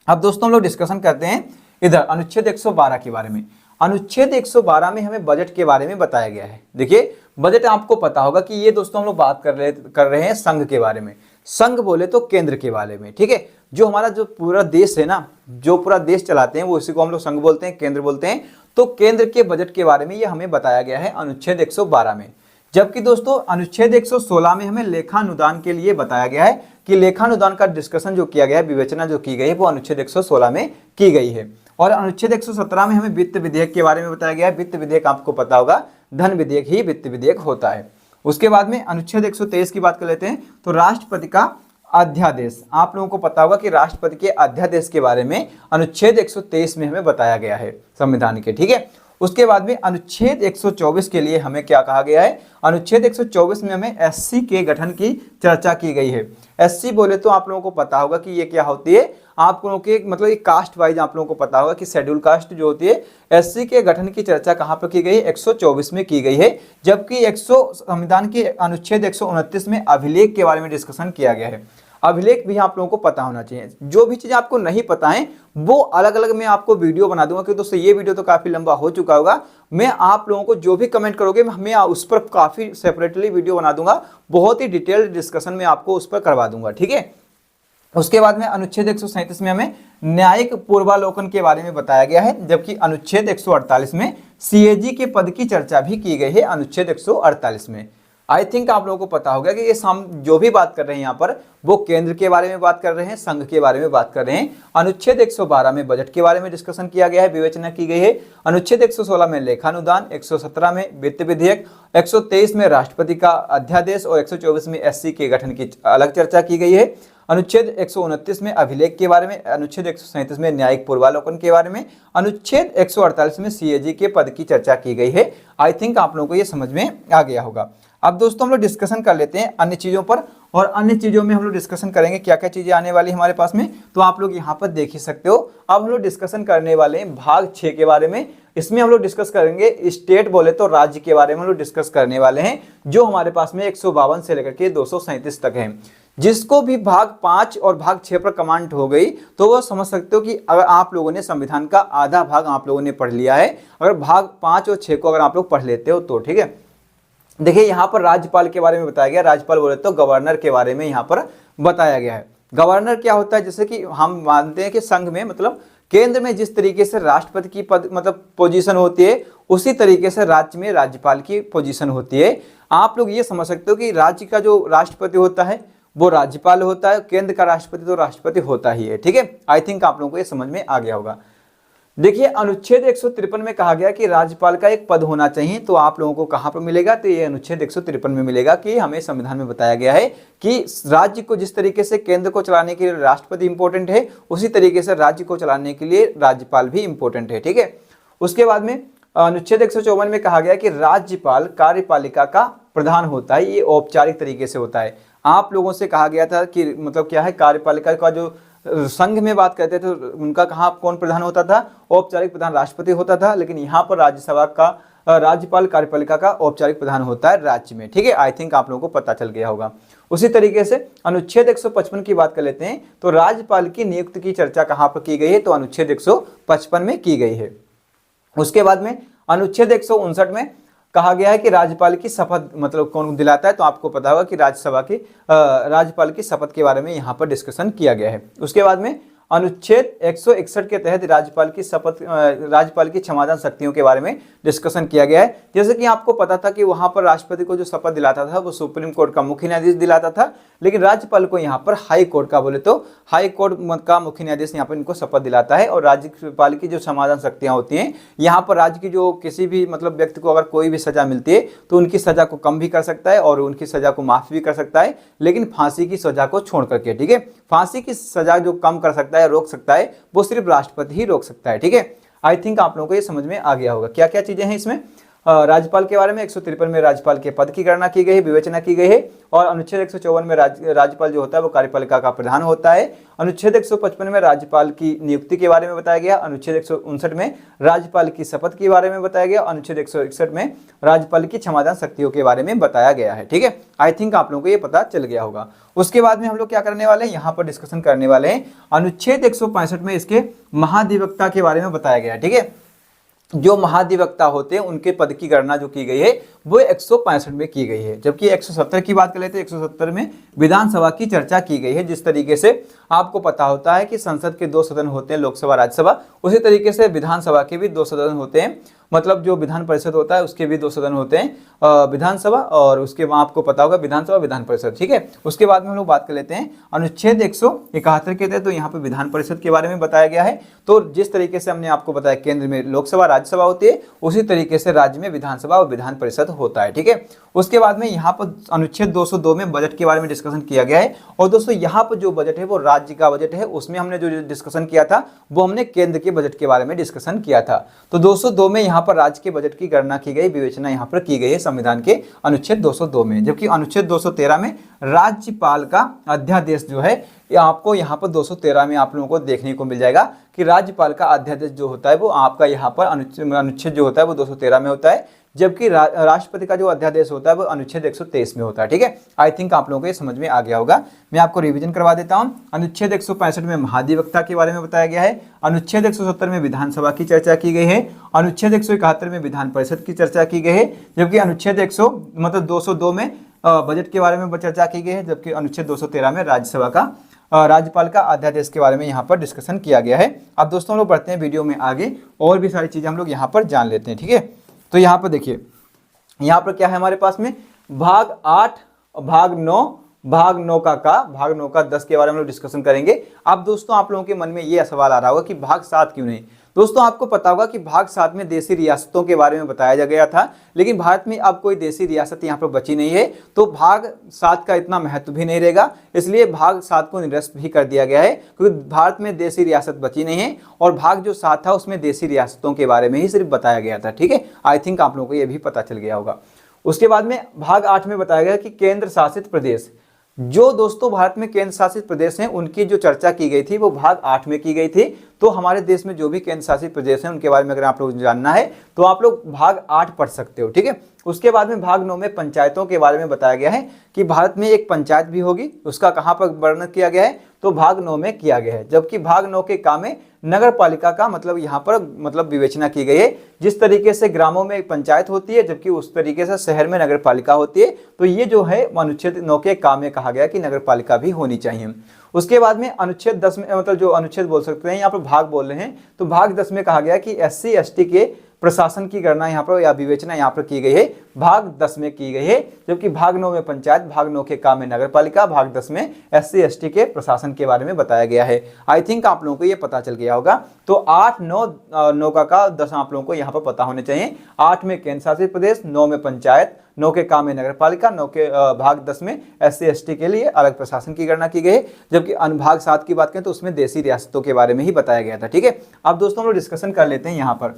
अब दोस्तों हम लोग डिस्कशन करते हैं इधर अनुच्छेद 112 के बारे में। अनुच्छेद 112 में हमें बजट के बारे में बताया गया है। देखिए बजट आपको पता होगा कि ये दोस्तों हम लोग बात कर रहे हैं संघ के बारे में। संघ बोले तो केंद्र के बारे में। ठीक है, जो हमारा जो पूरा देश है ना, जो पूरा देश चलाते हैं वो इसी को हम लोग संघ बोलते हैं, केंद्र बोलते हैं। तो केंद्र के बजट के बारे में ये हमें बताया गया है अनुच्छेद 112 में। जबकि दोस्तों अनुच्छेद 116 में हमें लेखानुदान के लिए बताया गया है कि लेखानुदान का डिस्कशन जो किया गया है, विवेचना जो की गई है, वो अनुच्छेद 116 में की गई है। और अनुच्छेद 117 में हमें वित्त विधेयक के बारे में बताया गया है। वित्त विधेयक आपको पता होगा, धन विधेयक ही वित्त विधेयक होता है। उसके बाद में अनुच्छेद 123 की बात कर लेते हैं, तो राष्ट्रपति का अध्यादेश। आप लोगों को पता होगा कि राष्ट्रपति के अध्यादेश के बारे में अनुच्छेद 123 में हमें बताया गया है संविधान के। ठीक है, उसके बाद में अनुच्छेद 124 के लिए हमें क्या कहा गया है, अनुच्छेद 124 में हमें एससी के गठन की चर्चा की गई है। एससी बोले तो आप लोगों को पता होगा कि ये क्या होती है, आप लोगों के मतलब एक कास्ट वाइज आप लोगों को पता होगा कि शेड्यूल कास्ट जो होती है, एससी के गठन की चर्चा कहाँ पर की गई है, 124 में की गई है। जबकि संविधान के अनुच्छेद 129 में अभिलेख के बारे में डिस्कशन किया गया है। अभिलेख भी आप लोगों को पता होना चाहिए। जो भी चीजें आपको नहीं पता है वो अलग अलग मैं आपको वीडियो बना दूंगा, क्योंकि दोस्तों ये वीडियो तो काफी लंबा हो चुका होगा। मैं आप लोगों को जो भी कमेंट करोगे मैं उस पर काफी सेपरेटली वीडियो बना दूंगा, बहुत ही डिटेल्ड डिस्कशन में आपको उस पर करवा दूंगा। ठीक है, उसके बाद में अनुच्छेद 137 में हमें न्यायिक पूर्वालोकन के बारे में बताया गया है। जबकि अनुच्छेद 148 में सीएजी के पद की चर्चा भी की गई है अनुच्छेद 148 में। आई थिंक आप लोगों को पता होगा कि ये जो भी बात कर रहे हैं यहाँ पर वो केंद्र के बारे में बात कर रहे हैं, संघ के बारे में बात कर रहे हैं। अनुच्छेद 112 में बजट के बारे में डिस्कशन किया गया है, विवेचना की गई है। अनुच्छेद 116 में लेखानुदान, 117 में वित्त विधेयक, 123 में राष्ट्रपति का अध्यादेश, और 124 में एससी के गठन की अलग चर्चा की गई है। अनुच्छेद 129 में अभिलेख के बारे में, अनुच्छेद 137 में न्यायिक पूर्वालोकन के बारे में, अनुच्छेद 148 में सीएजी के पद की चर्चा की गई है। आई थिंक आप लोगों को ये समझ में आ गया होगा। अब दोस्तों हम लोग डिस्कशन कर लेते हैं अन्य चीजों पर, और अन्य चीजों में हम लोग डिस्कशन करेंगे क्या क्या चीजें आने वाली हमारे पास में, तो आप लोग यहाँ पर देख ही सकते हो। अब हम लोग डिस्कशन करने वाले हैं भाग 6 के बारे में। इसमें हम लोग डिस्कस करेंगे स्टेट बोले तो राज्य के बारे में हम लोग डिस्कस करने वाले हैं, जो हमारे पास में 152 से लेकर के 237 तक है। जिसको भी भाग 5 और भाग 6 पर कमांड हो गई तो वो समझ सकते हो कि अगर आप लोगों ने संविधान का आधा भाग आप लोगों ने पढ़ लिया है, अगर भाग 5 और 6 को अगर आप लोग पढ़ लेते हो तो। ठीक है, देखिए यहाँ पर राज्यपाल के बारे में बताया गया। राज्यपाल बोले तो गवर्नर के बारे में यहाँ पर बताया गया है। गवर्नर क्या होता है, जैसे कि हम मानते हैं कि संघ में मतलब केंद्र में जिस तरीके से राष्ट्रपति की पद मतलब पोजीशन होती है, उसी तरीके से राज्य में राज्यपाल की पोजीशन होती है। आप लोग ये समझ सकते हो कि राज्य का जो राष्ट्रपति होता है वो राज्यपाल होता है, केंद्र का राष्ट्रपति तो राष्ट्रपति होता ही है। ठीक है, आई थिंक आप लोगों को ये समझ में आ गया होगा। देखिए अनुच्छेद 153 में कहा गया कि राज्यपाल का एक पद होना चाहिए, तो आप लोगों को कहां पर मिलेगा, तो ये अनुच्छेद 153 में मिलेगा कि हमें संविधान में बताया गया है कि राज्य को जिस तरीके से केंद्र को चलाने के लिए राष्ट्रपति इंपॉर्टेंट है, उसी तरीके से राज्य को चलाने के लिए राज्यपाल भी इंपॉर्टेंट है। ठीक है, उसके बाद में अनुच्छेद 154 में कहा गया कि राज्यपाल कार्यपालिका का प्रधान होता है, ये औपचारिक तरीके से होता है। आप लोगों से कहा गया था कि मतलब क्या है, कार्यपालिका का जो संघ में बात करते थे उनका कहाँ कौन प्रधान होता था, औपचारिक प्रधान राष्ट्रपति होता था, लेकिन यहाँ पर राज्यसभा का राज्यपाल कार्यपालिका का औपचारिक प्रधान होता है राज्य में। ठीक है, आई थिंक आप लोगों को पता चल गया होगा। उसी तरीके से अनुच्छेद 155 की बात कर लेते हैं, तो राज्यपाल की नियुक्ति की चर्चा कहाँ पर की गई है, तो अनुच्छेद 155 में की गई है। उसके बाद में अनुच्छेद 159 में कहा गया है कि राज्यपाल की शपथ मतलब कौन दिलाता है, तो आपको पता होगा कि राज्यसभा की राज्यपाल की शपथ के बारे में यहाँ पर डिस्कशन किया गया है। उसके बाद में अनुच्छेद 161 के तहत राज्यपाल की शपथ राज्यपाल की क्षमादान शक्तियों के बारे में डिस्कशन किया गया है। जैसे कि आपको पता था कि वहां पर राष्ट्रपति को जो शपथ दिलाता था वो सुप्रीम कोर्ट का मुख्य न्यायाधीश दिलाता था, लेकिन राज्यपाल को यहाँ पर हाई कोर्ट का बोले तो हाई कोर्ट का मुख्य न्यायाधीश यहाँ पर इनको शपथ दिलाता है। और राज्यपाल की जो क्षमादान शक्तियाँ होती हैं, यहाँ पर राज्य की जो किसी भी मतलब व्यक्ति को अगर कोई भी सजा मिलती है तो उनकी सजा को कम भी कर सकता है और उनकी सजा को माफ भी कर सकता है, लेकिन फांसी की सजा को छोड़ करके। ठीक है, फांसी की सजा जो कम कर सकता है, रोक सकता है, वो सिर्फ राष्ट्रपति ही रोक सकता है। ठीक है, आई थिंक आप लोगों को ये समझ में आ गया होगा क्या क्या चीजें हैं इसमें। राज्यपाल के बारे में 153 में राज्यपाल के पद की गणना की गई है, विवेचना की गई है। और अनुच्छेद 154 में राज्यपाल जो होता है वो कार्यपालिका का प्रधान होता है। अनुच्छेद 155 में राज्यपाल की नियुक्ति के बारे में बताया गया। अनुच्छेद 159 में राज्यपाल की शपथ के बारे में बताया गया। अनुच्छेद 161 में राज्यपाल की क्षमादान शक्तियों के बारे में बताया गया है। ठीक है, आई थिंक आप लोगों को ये पता चल गया होगा। उसके बाद में हम लोग क्या करने वाले हैं, यहाँ पर डिस्कशन करने वाले हैं अनुच्छेद 165 में इसके महाधिवक्ता के बारे में बताया गया है। ठीक है, जो महाधिवक्ता होते हैं उनके पद की गणना जो की गई है वो 165 में की गई है। जबकि 170 की बात कर लेते हैं, 170 में विधानसभा की चर्चा की गई है। जिस तरीके से आपको पता होता है कि संसद के 2 सदन होते हैं, लोकसभा राज्यसभा, उसी तरीके से विधानसभा के भी 2 सदन होते हैं। मतलब जो विधान परिषद होता है उसके भी 2 सदन होते हैं, विधानसभा और उसके वहाँ आपको पता होगा विधानसभा विधान परिषद। ठीक है, उसके बाद में हम लोग बात कर लेते हैं अनुच्छेद 171 के तहत, तो यहाँ पे विधान परिषद के बारे में बताया गया है। तो जिस तरीके से हमने आपको बताया केंद्र में लोकसभा राज्यसभा होती है, उसी तरीके से राज्य में विधानसभा और विधान परिषद होता है। ठीक है, उसके बाद में यहाँ पर अनुच्छेद 202 में बजट के बारे में डिस्कशन किया गया है। और दोस्तों यहाँ पर जो बजट है वो राज्य का बजट है, उसमें हमने जो डिस्कशन किया था वो हमने केंद्र के बजट के बारे में डिस्कशन किया था। तो 202 में यहाँ पर राज्य के बजट की गणना की गई, विवेचना यहाँ पर की गई है संविधान के अनुच्छेद 202 में। जबकि अनुच्छेद 213 में राज्यपाल का अध्यादेश जो है, ये आपको यहाँ पर 213 में आप लोगों को देखने को मिल जाएगा कि राज्यपाल का अध्यादेश जो होता है वो आपका यहाँ पर अनुच्छेद जो होता है वो 213 में होता है। जबकि राष्ट्रपति का जो अध्यादेश होता है वो अनुच्छेद 123 में होता है। ठीक है, आई थिंक आप लोगों को ये समझ में आ गया होगा। मैं आपको रिवीजन करवा देता हूं। अनुच्छेद 165 में महाधिवक्ता के बारे में बताया गया है। अनुच्छेद 170 में विधानसभा की चर्चा की गई है। अनुच्छेद 171 में विधान परिषद की चर्चा की गई है। जबकि अनुच्छेद 202 में बजट के बारे में चर्चा की गई है। जबकि अनुच्छेद 213 में राज्यसभा का राज्यपाल का अध्यादेश के बारे में यहाँ पर डिस्कशन किया गया है। अब दोस्तों हम लोग बढ़ते हैं वीडियो में आगे, और भी सारी चीजें हम लोग यहाँ पर जान लेते हैं। ठीक है, तो यहाँ पर देखिए, यहाँ पर क्या है हमारे पास में भाग 8 भाग 9 भाग 9 भाग 9 का 10 के बारे में लोग डिस्कशन करेंगे। अब दोस्तों आप लोगों के मन में ये सवाल आ रहा होगा कि भाग 7 क्यों नहीं। दोस्तों आपको पता होगा कि भाग 7 में देसी रियासतों के बारे में बताया गया था, लेकिन भारत में अब कोई देसी रियासत यहाँ पर बची नहीं है, तो भाग 7 का इतना महत्व भी नहीं रहेगा, इसलिए भाग 7 को निरस्त भी कर दिया गया है, क्योंकि भारत में देसी रियासत बची नहीं है। और भाग जो 7 था उसमें देसी रियासतों के बारे में ही सिर्फ बताया गया था। ठीक है, आई थिंक आप लोगों को ये भी पता चल गया होगा। उसके बाद में भाग 8 में बताया गया कि केंद्र शासित प्रदेश, जो दोस्तों भारत में केंद्र शासित प्रदेश हैं उनकी जो चर्चा की गई थी वो भाग 8 में की गई थी। तो हमारे देश में जो भी केंद्र शासित प्रदेश हैं उनके बारे में अगर आप लोग जानना है तो आप लोग भाग 8 पढ़ सकते हो। ठीक है, उसके बाद में भाग 9 में पंचायतों के बारे में बताया गया है कि भारत में एक पंचायत भी होगी, उसका कहाँ पर वर्णन किया गया है, तो भाग 9 में किया गया है। जबकि भाग 9 के काम में नगर पालिका का मतलब यहाँ पर मतलब विवेचना की गई है। जिस तरीके से ग्रामों में एक पंचायत होती है जबकि उस तरीके से शहर में नगर पालिका होती है, तो ये जो है अनुच्छेद 9 के काम में कहा गया कि नगर पालिका भी होनी चाहिए। उसके बाद में अनुच्छेद 10 में मतलब जो अनुच्छेद बोल सकते हैं यहाँ पर भाग बोल रहे हैं, तो भाग 10 में कहा गया कि SC ST के प्रशासन की गणना यहाँ पर या विवेचना यहाँ पर की गई है भाग 10 में की गई है, जबकि भाग 9 में पंचायत, भाग 9 के काम में नगर पालिका, भाग 10 में SC ST के प्रशासन के बारे में बताया गया है। आई थिंक आप लोगों को ये पता चल गया होगा। तो 8, 9 का 10 आप लोगों को यहाँ पर पता होने चाहिए। 8 में केंद्र शासित प्रदेश, 9 में पंचायत, 9 के काम में नगर पालिका, 9 के भाग 10 में SC ST के लिए अलग प्रशासन की गणना की गई है, जबकि अनुभाग 7 की बात करें तो उसमें देशी रियासतों के बारे में ही बताया गया था। ठीक है, अब दोस्तों हम लोग डिस्कशन कर लेते हैं। यहाँ पर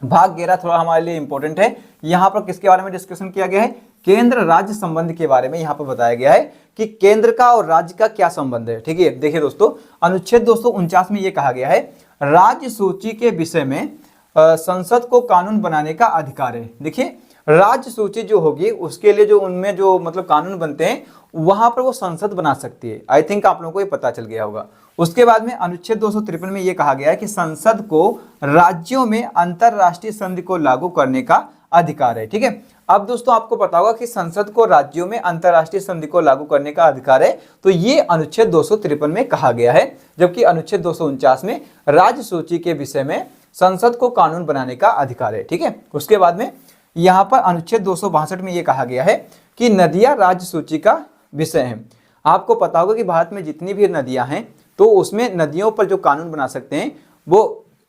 भाग 11 थोड़ा हमारे लिए इंपॉर्टेंट है। यहाँ पर किसके बारे में डिस्कशन किया गया है? केंद्र राज्य संबंध के बारे में यहाँ पर बताया गया है कि केंद्र का और राज्य का क्या संबंध है। ठीक है, देखिए दोस्तों, अनुच्छेद 249 में ये कहा गया है राज्य सूची के विषय में संसद को कानून बनाने का अधिकार है। देखिए, राज्य सूची जो होगी उसके लिए जो उनमें जो मतलब कानून बनते हैं वहां पर वो संसद बना सकती है। आई थिंक आप लोगों को ये पता चल गया होगा। उसके बाद में अनुच्छेद 253 में ये कहा गया है कि संसद को राज्यों में अंतरराष्ट्रीय संधि को लागू करने का अधिकार है। ठीक है, अब दोस्तों आपको पता होगा कि संसद को राज्यों में अंतरराष्ट्रीय संधि को लागू करने का अधिकार है, तो ये अनुच्छेद 253 में कहा गया है, जबकि अनुच्छेद 249 में राज्य सूची के विषय में संसद को कानून बनाने का अधिकार है। ठीक है, उसके बाद में यहाँ पर अनुच्छेद 262 में ये कहा गया है कि नदियां राज्य सूची का विषय है। आपको पता होगा कि भारत में जितनी भी नदियां हैं तो उसमें नदियों पर जो कानून बना सकते हैं वो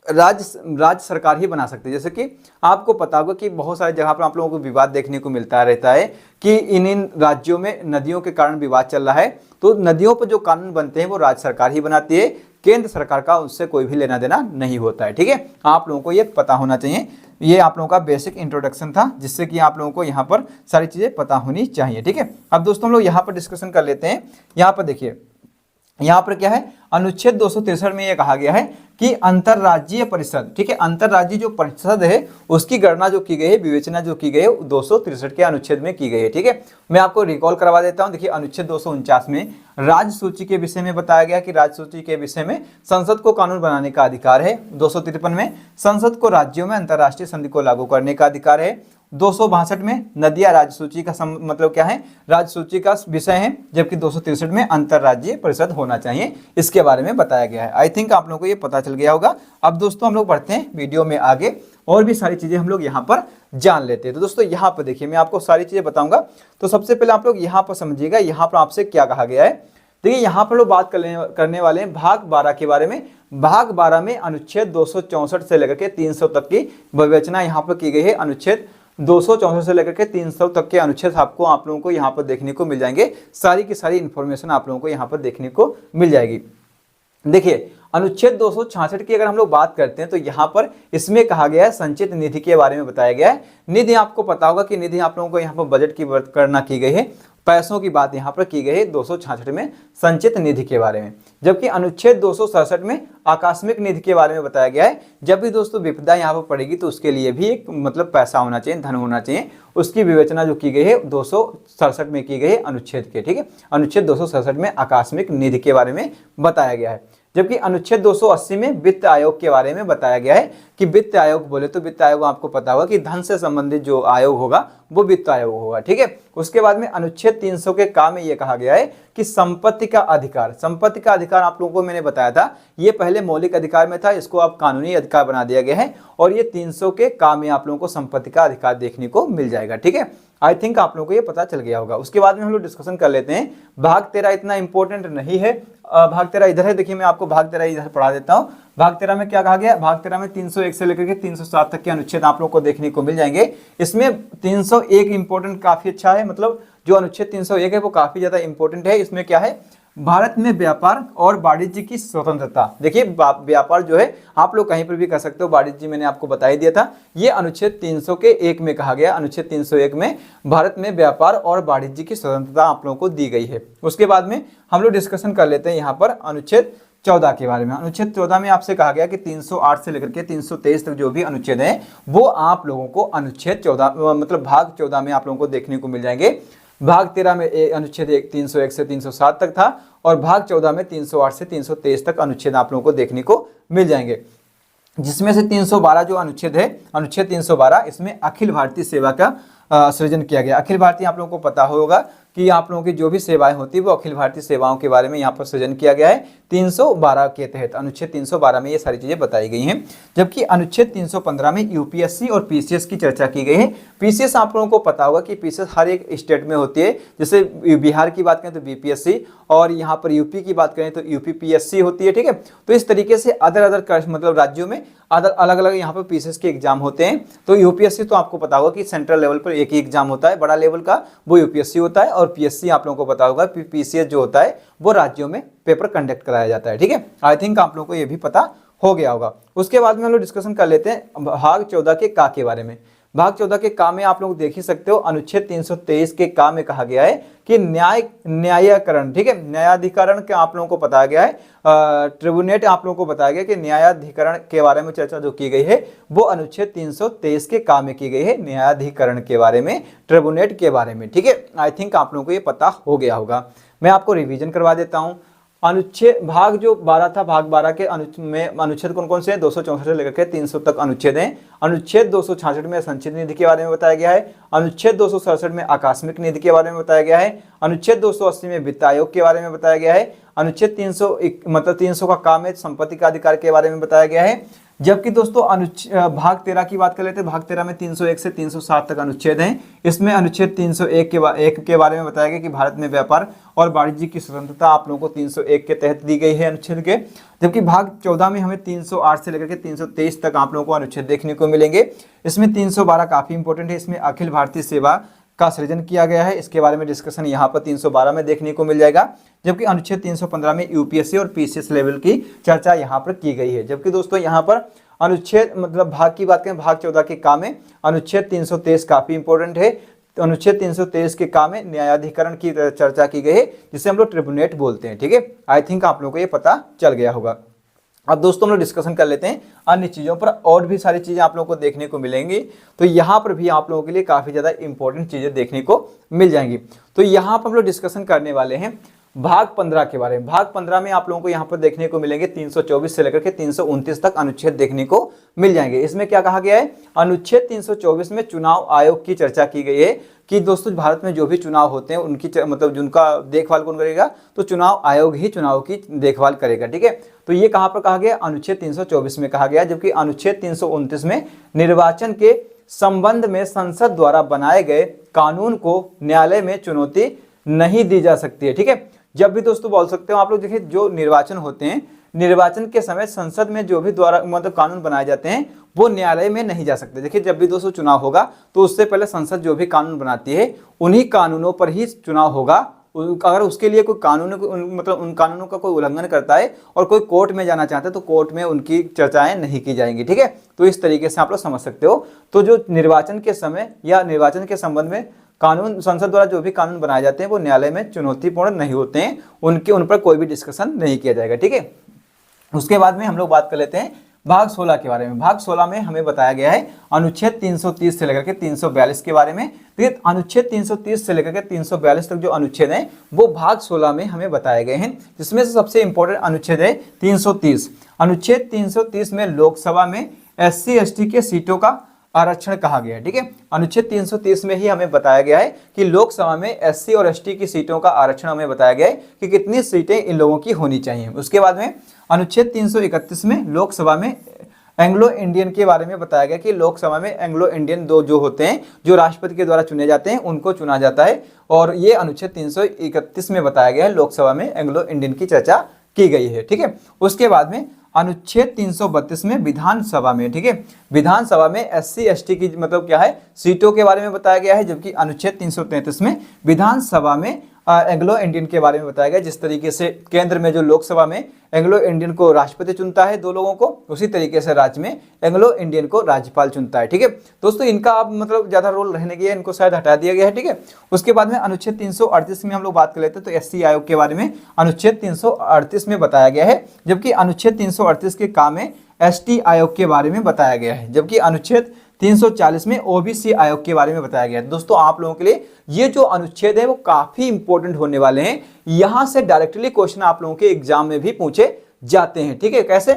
राज्य सरकार ही बना सकते हैं। जैसे कि आपको पता होगा कि बहुत सारी जगह पर आप लोगों को विवाद देखने को मिलता रहता है कि इन राज्यों में नदियों के कारण विवाद चल रहा है, तो नदियों पर जो कानून बनते हैं वो राज्य सरकार ही बनाती है, केंद्र सरकार का उससे कोई भी लेना देना नहीं होता है। ठीक है, आप लोगों को ये पता होना चाहिए। ये आप लोगों का बेसिक इंट्रोडक्शन था, जिससे कि आप लोगों को यहाँ पर सारी चीजें पता होनी चाहिए। ठीक है, अब दोस्तों हम लोग यहाँ पर डिस्कशन कर लेते हैं। यहाँ पर देखिए, यहाँ पर क्या है, अनुच्छेद 263 में यह कहा गया है कि अंतरराज्यीय परिषद, ठीक है, अंतरराज्यीय जो परिषद है उसकी गणना जो की गई है, विवेचना जो की गई है 263 के अनुच्छेद में की गई है। ठीक है, मैं आपको रिकॉल करवा देता हूं। देखिए, अनुच्छेद 249 में राज्य सूची के विषय में बताया गया कि राज्य सूची के विषय में संसद को कानून बनाने का अधिकार है। 253 में संसद को राज्यों में अंतरराष्ट्रीय संधि को लागू करने का अधिकार है। 262 में नदियां राज्य सूची का मतलब क्या है, राज्य सूची का विषय है, जबकि 263 में अंतरराज्यीय परिषद होना चाहिए, इसके बारे में बताया गया है। आई थिंक आप लोगों को ये पता चल गया होगा। अब दोस्तों हम लोग बढ़ते हैं वीडियो में आगे, और भी सारी चीजें हम लोग यहाँ पर जान लेते हैं। तो दोस्तों यहाँ पर देखिए, मैं आपको सारी चीजें बताऊंगा। तो सबसे पहले आप लोग यहाँ पर समझिएगा, यहाँ पर आपसे क्या कहा गया है। देखिए, यहाँ पर लोग बात करने वाले हैं भाग 12 के बारे में। भाग 12 में अनुच्छेद 264 से लेकर के 300 तक की विवेचना यहाँ पर की गई है। अनुच्छेद 264 से लेकर के 300 तक के अनुच्छेद आपको आप लोगों को यहाँ पर देखने को मिल जाएंगे। सारी की सारी इंफॉर्मेशन आप लोगों को यहाँ पर देखने को मिल जाएगी। देखिए, अनुच्छेद 266 की अगर हम लोग बात करते हैं तो यहाँ पर इसमें कहा गया है संचित निधि के बारे में बताया गया है। निधि आपको पता होगा कि निधि आप लोगों को यहाँ पर बजट की गणना की गई है, पैसों की बात यहाँ पर की गई है 266 में संचित निधि के बारे में। जबकि अनुच्छेद 267 में आकस्मिक निधि के बारे में बताया गया है। जब भी दोस्तों विपदा यहाँ पर पड़ेगी तो उसके लिए भी एक मतलब पैसा होना चाहिए, धन होना चाहिए, उसकी विवेचना जो की गई है 267 में की गई है अनुच्छेद के। ठीक है, अनुच्छेद 267 में आकस्मिक निधि के बारे में बताया गया है। जबकि अनुच्छेद 280 में वित्त आयोग के बारे में बताया गया है कि वित्त आयोग बोले तो वित्त आयोग आपको पता होगा कि धन से संबंधित जो आयोग होगा वो वित्त आयोग होगा। ठीक है, उसके बाद में अनुच्छेद 300 के काम में ये कहा गया है कि संपत्ति का अधिकार, संपत्ति का अधिकार आप लोगों को मैंने बताया था, ये पहले मौलिक अधिकार में था, इसको अब कानूनी अधिकार बना दिया गया है, और ये 300 के काम में आप लोगों को संपत्ति का अधिकार देखने को मिल जाएगा। ठीक है, आई थिंक आप लोगों को ये पता चल गया होगा। उसके बाद में हम लोग डिस्कशन कर लेते हैं। भाग 13 इतना इंपॉर्टेंट नहीं है, भाग 13 इधर है। देखिए, मैं आपको भाग 13 इधर पढ़ा देता हूँ। भाग 13 में क्या कहा गया, भाग 13 में 301 से लेकर के 307 तक के अनुच्छेद आप लोगों को देखने को मिल जाएंगे। इसमें 301 इंपॉर्टेंट काफी अच्छा है, मतलब जो अनुच्छेद 301 है वो काफी ज्यादा इंपॉर्टेंट है। इसमें क्या है, भारत में व्यापार और वाणिज्य की स्वतंत्रता। देखिए, व्यापार जो है आप लोग कहीं पर भी कर सकते हो, वाणिज्य मैंने आपको बता ही दिया था। ये अनुच्छेद 301 में कहा गया, अनुच्छेद 301 में भारत में व्यापार और वाणिज्य की स्वतंत्रता आप लोगों को दी गई है। उसके बाद में हम लोग डिस्कशन कर लेते हैं यहाँ पर अनुच्छेद 14 के बारे में। अनुच्छेद 14 में आपसे कहा गया कि 308 से लेकर के 323 तक जो भी अनुच्छेद हैं वो आप लोगों को अनुच्छेद 14 मतलब भाग 14 में आप लोगों को देखने को मिल जाएंगे। भाग 13 में अनुच्छेद 301 से 307 तक था, और भाग 14 में 308 से 323 तक अनुच्छेद आप लोगों को देखने को मिल जाएंगे। जिसमें से 312 जो अनुच्छेद है, अनुच्छेद 312, इसमें अखिल भारतीय सेवा का सृजन किया गया। अखिल भारतीय आप लोगों को पता होगा कि आप लोगों की जो भी सेवाएं होती है वो अखिल भारतीय सेवाओं के बारे में यहाँ पर सृजन किया गया है 312 के तहत। अनुच्छेद 312 में ये सारी चीजें बताई गई हैं। जबकि अनुच्छेद 315 में यूपीएससी और पीसीएस की चर्चा की गई है। पीसीएस आप लोगों को पता होगा कि पीसीएस हर एक स्टेट में होती है, जैसे बिहार की बात करें तो बीपीएससी, और यहाँ पर यूपी की बात करें तो यूपीपीएससी होती है, ठीक है। तो इस तरीके से अदर मतलब राज्यों में अलग अलग यहाँ पर पीसीएस के एग्जाम होते हैं। तो यूपीएससी तो आपको पता होगा कि सेंट्रल लेवल पर एक ही एग्जाम होता है बड़ा लेवल का, वो यूपीएससी होता है। और पीएससी आप लोगों को पता होगा पीसीएस जो होता है वो राज्यों में पेपर कंडक्ट कराया जाता है, ठीक है। आई थिंक आप लोगों को ये भी पता हो गया होगा। उसके बाद में हम लोग डिस्कशन कर लेते हैं भाग 14 के का के बारे में। भाग 14 के का में आप लोग देख ही सकते हो, अनुच्छेद 323 के का में कहा गया है कि न्यायाधिकरण, ठीक है, न्यायाधिकरण के आप लोगों को बताया गया है, ट्रिब्यूनेट आप लोगों को बताया गया कि न्यायाधिकरण के बारे में चर्चा जो की गई है वो अनुच्छेद 323 के का में की गई है, न्यायाधिकरण के बारे में, ट्रिब्यूनेट के बारे में, ठीक है। आई थिंक आप लोगों को ये पता हो गया होगा। मैं आपको रिवीजन करवा देता हूँ। अनुच्छेद भाग जो 12 था, भाग 12 के अनुच्छेद कौन कौन से हैं? 264 से लेकर के 300 तक अनुच्छेद हैं। अनुच्छेद 266 में संचित निधि के बारे में बताया गया है। अनुच्छेद 267 में आकस्मिक निधि के बारे में बताया गया है। अनुच्छेद 280 में वित्त आयोग के बारे में बताया गया है। अनुच्छेद 300 का काम है संपत्ति का अधिकार के बारे में बताया गया है। जबकि दोस्तों भाग 13 की बात कर लेते हैं। भाग 13 में 301 से 307 तक अनुच्छेद हैं। इसमें अनुच्छेद 301 के बारे में बताया गया कि भारत में व्यापार और वाणिज्य की स्वतंत्रता आप लोगों को 301 के तहत दी गई है अनुच्छेद के। जबकि भाग 14 में हमें 308 से लेकर के 323 तक आप लोगों को अनुच्छेद देखने को मिलेंगे। इसमें 312 काफी इंपॉर्टेंट है, इसमें अखिल भारतीय सेवा का सृजन किया गया है। इसके बारे में डिस्कशन यहाँ पर 312 में देखने को मिल जाएगा। जबकि अनुच्छेद 315 में यूपीएससी और पीसीएस लेवल की चर्चा यहाँ पर की गई है। जबकि दोस्तों यहाँ पर अनुच्छेद मतलब भाग की बात करें, भाग 14 के का में अनुच्छेद 323 काफी इंपॉर्टेंट है। तो अनुच्छेद 323 के का में न्यायाधिकरण की चर्चा की गई है, जिसे हम लोग ट्रिब्यूनेट बोलते हैं, ठीक है। आई थिंक आप लोगों को ये पता चल गया होगा। अब दोस्तों हम लोग डिस्कशन कर लेते हैं अन्य चीज़ों पर, और भी सारी चीज़ें आप लोगों को देखने को मिलेंगी। तो यहाँ पर भी आप लोगों के लिए काफ़ी ज़्यादा इंपॉर्टेंट चीज़ें देखने को मिल जाएंगी। तो यहाँ पर हम लोग डिस्कशन करने वाले हैं भाग 15 के बारे में। भाग 15 में आप लोगों को यहाँ पर देखने को मिलेंगे 324 से लेकर के 329 तक अनुच्छेद देखने को मिल जाएंगे। इसमें क्या कहा गया है? अनुच्छेद 324 में चुनाव आयोग की चर्चा की गई है कि दोस्तों भारत में जो भी चुनाव होते हैं उनकी मतलब जिनका देखभाल कौन करेगा? तो चुनाव आयोग ही चुनाव की देखभाल करेगा, ठीक है। तो ये कहाँ पर कहा गया? अनुच्छेद 324 में कहा गया। जबकि अनुच्छेद 329 में निर्वाचन के संबंध में संसद द्वारा बनाए गए कानून को न्यायालय में चुनौती नहीं दी जा सकती है, ठीक है। जब भी दोस्तों बोल सकते हो आप लोग, देखिए जो निर्वाचन होते हैं, निर्वाचन के समय संसद में जो भी द्वारा मतलब कानून बनाए जाते हैं वो न्यायालय में नहीं जा सकते। देखिए जब भी दोस्तों चुनाव होगा तो उससे पहले संसद जो भी कानून बनाती है उन्हीं कानूनों पर ही चुनाव होगा। अगर उसके लिए कोई कानून मतलब उन कानूनों का कोई उल्लंघन करता है और कोई कोर्ट में जाना चाहता है तो कोर्ट में उनकी चर्चाएं नहीं की जाएंगी, ठीक है। तो इस तरीके से आप लोग समझ सकते हो। तो जो निर्वाचन के समय या निर्वाचन के संबंध में कानून संसद द्वारा जो भी कानून बनाए जाते हैं वो न्यायालय में चुनौतीपूर्ण नहीं होते हैं, उन पर कोई भी डिस्कशन नहीं किया जाएगा, ठीक है। उसके बाद में हम लोग बात कर लेते हैं भाग 16 के बारे में। भाग 16 में हमें बताया गया है अनुच्छेद 330 से लेकर के 342 के बारे में। देखिए अनुच्छेद 330 से लेकर के 342 तक जो अनुच्छेद हैं वो भाग 16 में हमें बताए गए हैं, जिसमें से सबसे इंपॉर्टेंट अनुच्छेद है 330। अनुच्छेद 330 में लोकसभा में SC/ST के सीटों का आरक्षण कहा गया है, ठीक है। अनुच्छेद 330 में ही हमें बताया गया है कि लोकसभा में SC और ST की सीटों का आरक्षण हमें बताया गया है कि कितनी सीटें इन लोगों की होनी चाहिए। उसके बाद में अनुच्छेद 331 में लोकसभा में एंग्लो इंडियन के बारे में बताया गया कि लोकसभा में एंग्लो इंडियन दो जो होते हैं जो राष्ट्रपति के द्वारा चुने जाते हैं उनको चुना जाता है। और ये अनुच्छेद 331 में बताया गया है लोकसभा में एंग्लो इंडियन की चर्चा की गई है, ठीक है। उसके बाद में अनुच्छेद 332 में विधानसभा में, ठीक है, विधानसभा में SC/ST की मतलब क्या है? सीटों के बारे में बताया गया है। जबकि अनुच्छेद 333 में विधानसभा में एंग्लो इंडियन के बारे में बताया गया। जिस तरीके से केंद्र में जो लोकसभा में एंग्लो इंडियन को राष्ट्रपति चुनता है 2 लोगों को, उसी तरीके से राज्य में एंग्लो इंडियन को राज्यपाल चुनता है, ठीक है। दोस्तों इनका अब मतलब ज्यादा रोल रहने गया है, इनको शायद हटा दिया गया है, ठीक है। उसके बाद में अनुच्छेद 338 में हम लोग बात कर लेते हैं तो SC आयोग के बारे में अनुच्छेद 338 में बताया गया है। जबकि अनुच्छेद 338 के काम में ST आयोग के बारे में बताया गया है। जबकि अनुच्छेद 340 में OBC आयोग के बारे में बताया गया है। दोस्तों आप लोगों के लिए ये जो अनुच्छेद है वो काफी इंपॉर्टेंट होने वाले हैं। यहां से डायरेक्टली क्वेश्चन आप लोगों के एग्जाम में भी पूछे जाते हैं, ठीक है। कैसे?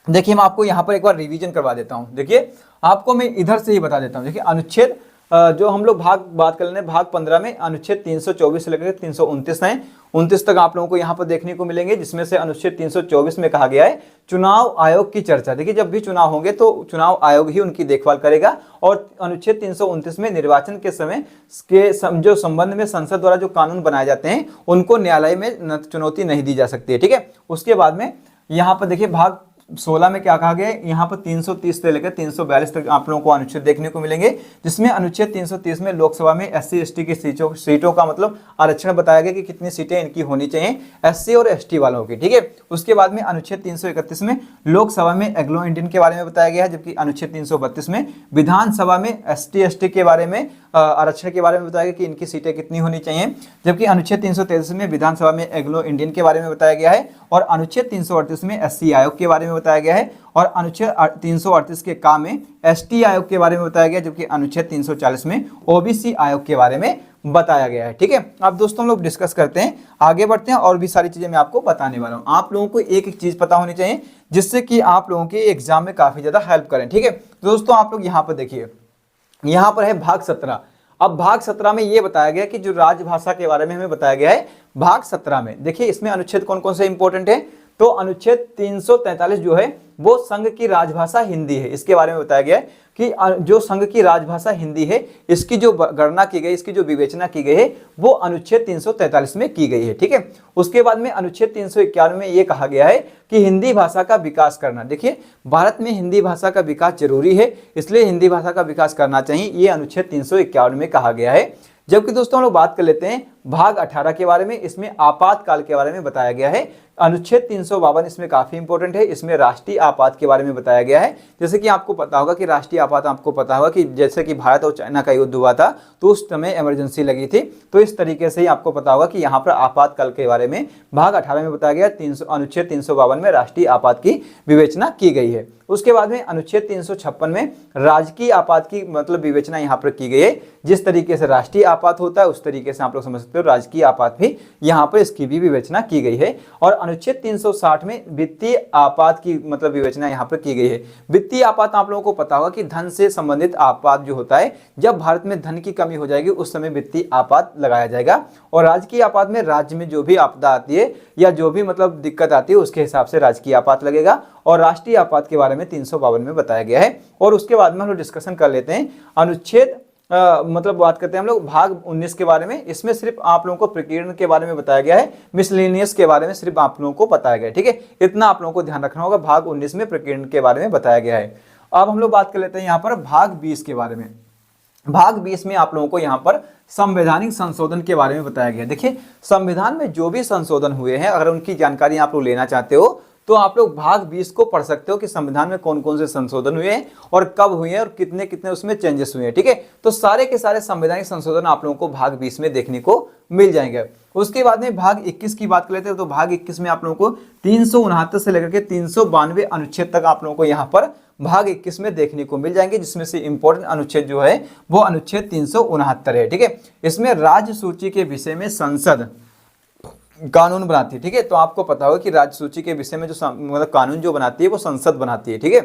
देखिए मैं आपको यहां पर एक बार रिवीजन करवा देता हूं। देखिए आपको मैं इधर से ही बता देता हूं। देखिए अनुच्छेद जो हम लोग भाग बात कर लेंगे भाग 15 में अनुच्छेद 324 से लेकर 329 है, 29 तक आप लोगों को यहाँ पर देखने को मिलेंगे, जिसमें से अनुच्छेद 324 में कहा गया है चुनाव आयोग की चर्चा। देखिए जब भी चुनाव होंगे तो चुनाव आयोग ही उनकी देखभाल करेगा। और अनुच्छेद 329 में निर्वाचन के समय के जो संबंध में संसद द्वारा जो कानून बनाए जाते हैं उनको न्यायालय में चुनौती नहीं दी जा सकती है, ठीक है। उसके बाद में यहाँ पर देखिए भाग 16 में क्या कहा गया है, यहाँ पर 330 से लेकर 342 तक आप लोगों को अनुच्छेद देखने को मिलेंगे, जिसमें अनुच्छेद 330 में लोकसभा में एससी एसटी की सीटों का मतलब आरक्षण बताया गया कि कितनी सीटें इनकी होनी चाहिए एससी और एसटी वालों की, ठीक है। उसके बाद में अनुच्छेद 331 में लोकसभा में एंग्लो इंडियन के बारे में बताया गया है, जबकि अनुच्छेद 332 में विधानसभा में एसटी एसटी के बारे में आरक्षण के बारे में बताया गया कि इनकी सीटें कितनी होनी चाहिए, जबकि अनुच्छेद 333 में विधानसभा में एंग्लो इंडियन के बारे में बताया गया है, और अनुच्छेद 338 में एससी आयोग के बारे में बताया गया है, और अनुच्छेद 338 के का में एसटी आयोग के बारे में बताया गया, जबकि अनुच्छेद 340 में ओबीसी आयोग के बारे में बताया गया है, ठीक है। अब दोस्तों हम लोग डिस्कस करते हैं, आगे बढ़ते हैं, और भी सारी चीजें मैं आपको बताने वाला हूं। आप लोगों को एक एक चीज पता होनी चाहिए जिससे कि आप लोगों के एग्जाम में काफी ज्यादा हेल्प करें, ठीक है। तो दोस्तों आप लोग यहाँ पर देखिए, यहाँ पर है भाग 17। अब भाग 17 में यह बताया गया कि जो राजभाषा के बारे में हमें बताया गया है भाग 17 में, देखिए इसमें अनुच्छेद कौन कौन से इंपॉर्टेंट है। तो अनुच्छेद 343 जो है वो संघ की राजभाषा हिंदी है, इसके बारे में बताया गया है कि जो संघ की राजभाषा हिंदी है इसकी जो गणना की गई, इसकी जो विवेचना की गई है वो अनुच्छेद 343 में की गई है, ठीक है। उसके बाद में अनुच्छेद 351 में ये कहा गया है कि हिंदी भाषा का विकास करना। देखिए भारत में हिंदी भाषा का विकास जरूरी है, इसलिए हिंदी भाषा का विकास करना चाहिए, ये अनुच्छेद 351 में कहा गया है। जबकि दोस्तों हम लोग बात कर लेते हैं भाग 18 के बारे में, इसमें आपातकाल के बारे में बताया गया है। अनुच्छेद 352 इसमें काफी इंपॉर्टेंट है, इसमें राष्ट्रीय आपात के बारे में बताया गया है। जैसे कि आपको पता होगा कि राष्ट्रीय आपात, आपको पता होगा कि जैसे कि भारत और चाइना का युद्ध हुआ था तो उस समय इमरजेंसी लगी थी, तो इस तरीके से ही आपको पता होगा कि यहाँ पर आपातकाल के बारे में भाग 18 में बताया गया। अनुच्छेद 352 में राष्ट्रीय आपात की विवेचना की गई है। उसके बाद में अनुच्छेद 356 में राजकीय आपात की मतलब विवेचना यहाँ पर की गई है। जिस तरीके से राष्ट्रीय आपात होता है उस तरीके से आप लोग समझ सकते हो राजकीय आपात भी यहाँ पर इसकी भी विवेचना की गई है। और अनुच्छेद 360 में वित्तीय आपात की मतलब विवेचना यहाँ पर की गई है। वित्तीय आपात आप लोगों को पता होगा कि धन से संबंधित आपात जो होता है, जब भारत में धन की कमी हो जाएगी उस समय वित्तीय आपात लगाया जाएगा। और राजकीय आपात में राज्य में जो भी आपदा आती है या जो भी मतलब दिक्कत आती है उसके हिसाब से राजकीय आपात लगेगा। और राष्ट्रीय आपात के बारे में 352 में बताया गया है। और उसके बाद में हम लोग डिस्कशन कर लेते हैं अनुच्छेद मतलब बात करते हैं हम लोग भाग 19 के बारे में। इसमें सिर्फ आप लोगों को प्रकीर्णन के बारे में बताया गया है, मिसलेनियस के बारे में सिर्फ आप लोगों को बताया गया है, ठीक है। इतना आप लोगों को ध्यान रखना होगा, भाग 19 में प्रकीर्णन के बारे में बताया गया है। अब हम लोग बात कर लेते हैं यहाँ पर भाग 20 के बारे में। भाग 20 में आप लोगों को यहाँ पर संवैधानिक संशोधन के बारे में बताया गया। देखिए संविधान में जो भी संशोधन हुए हैं, अगर उनकी जानकारी आप लोग लेना चाहते हो तो आप लोग भाग 20 को पढ़ सकते हो कि संविधान में कौन कौन से संशोधन हुए हैं और कब हुए हैं और कितने कितने उसमें चेंजेस हुए हैं, ठीक है। तो सारे के सारे संवैधानिक संशोधन आप लोगों को भाग 20 में देखने को मिल जाएंगे। उसके बाद में भाग 21 की बात कर लेते हैं। तो भाग 21 में आप लोगों को 369 से लेकर के 392 अनुच्छेद तक आप लोगों को यहाँ पर भाग 21 में देखने को मिल जाएंगे, जिसमें से इंपॉर्टेंट अनुच्छेद जो है वो अनुच्छेद 369 है, ठीक है। इसमें राज्य सूची के विषय में संसद कानून बनाती है, ठीक है। तो आपको पता होगा कि राज्य सूची के विषय में जो मतलब कानून जो बनाती है वो संसद बनाती है, ठीक है।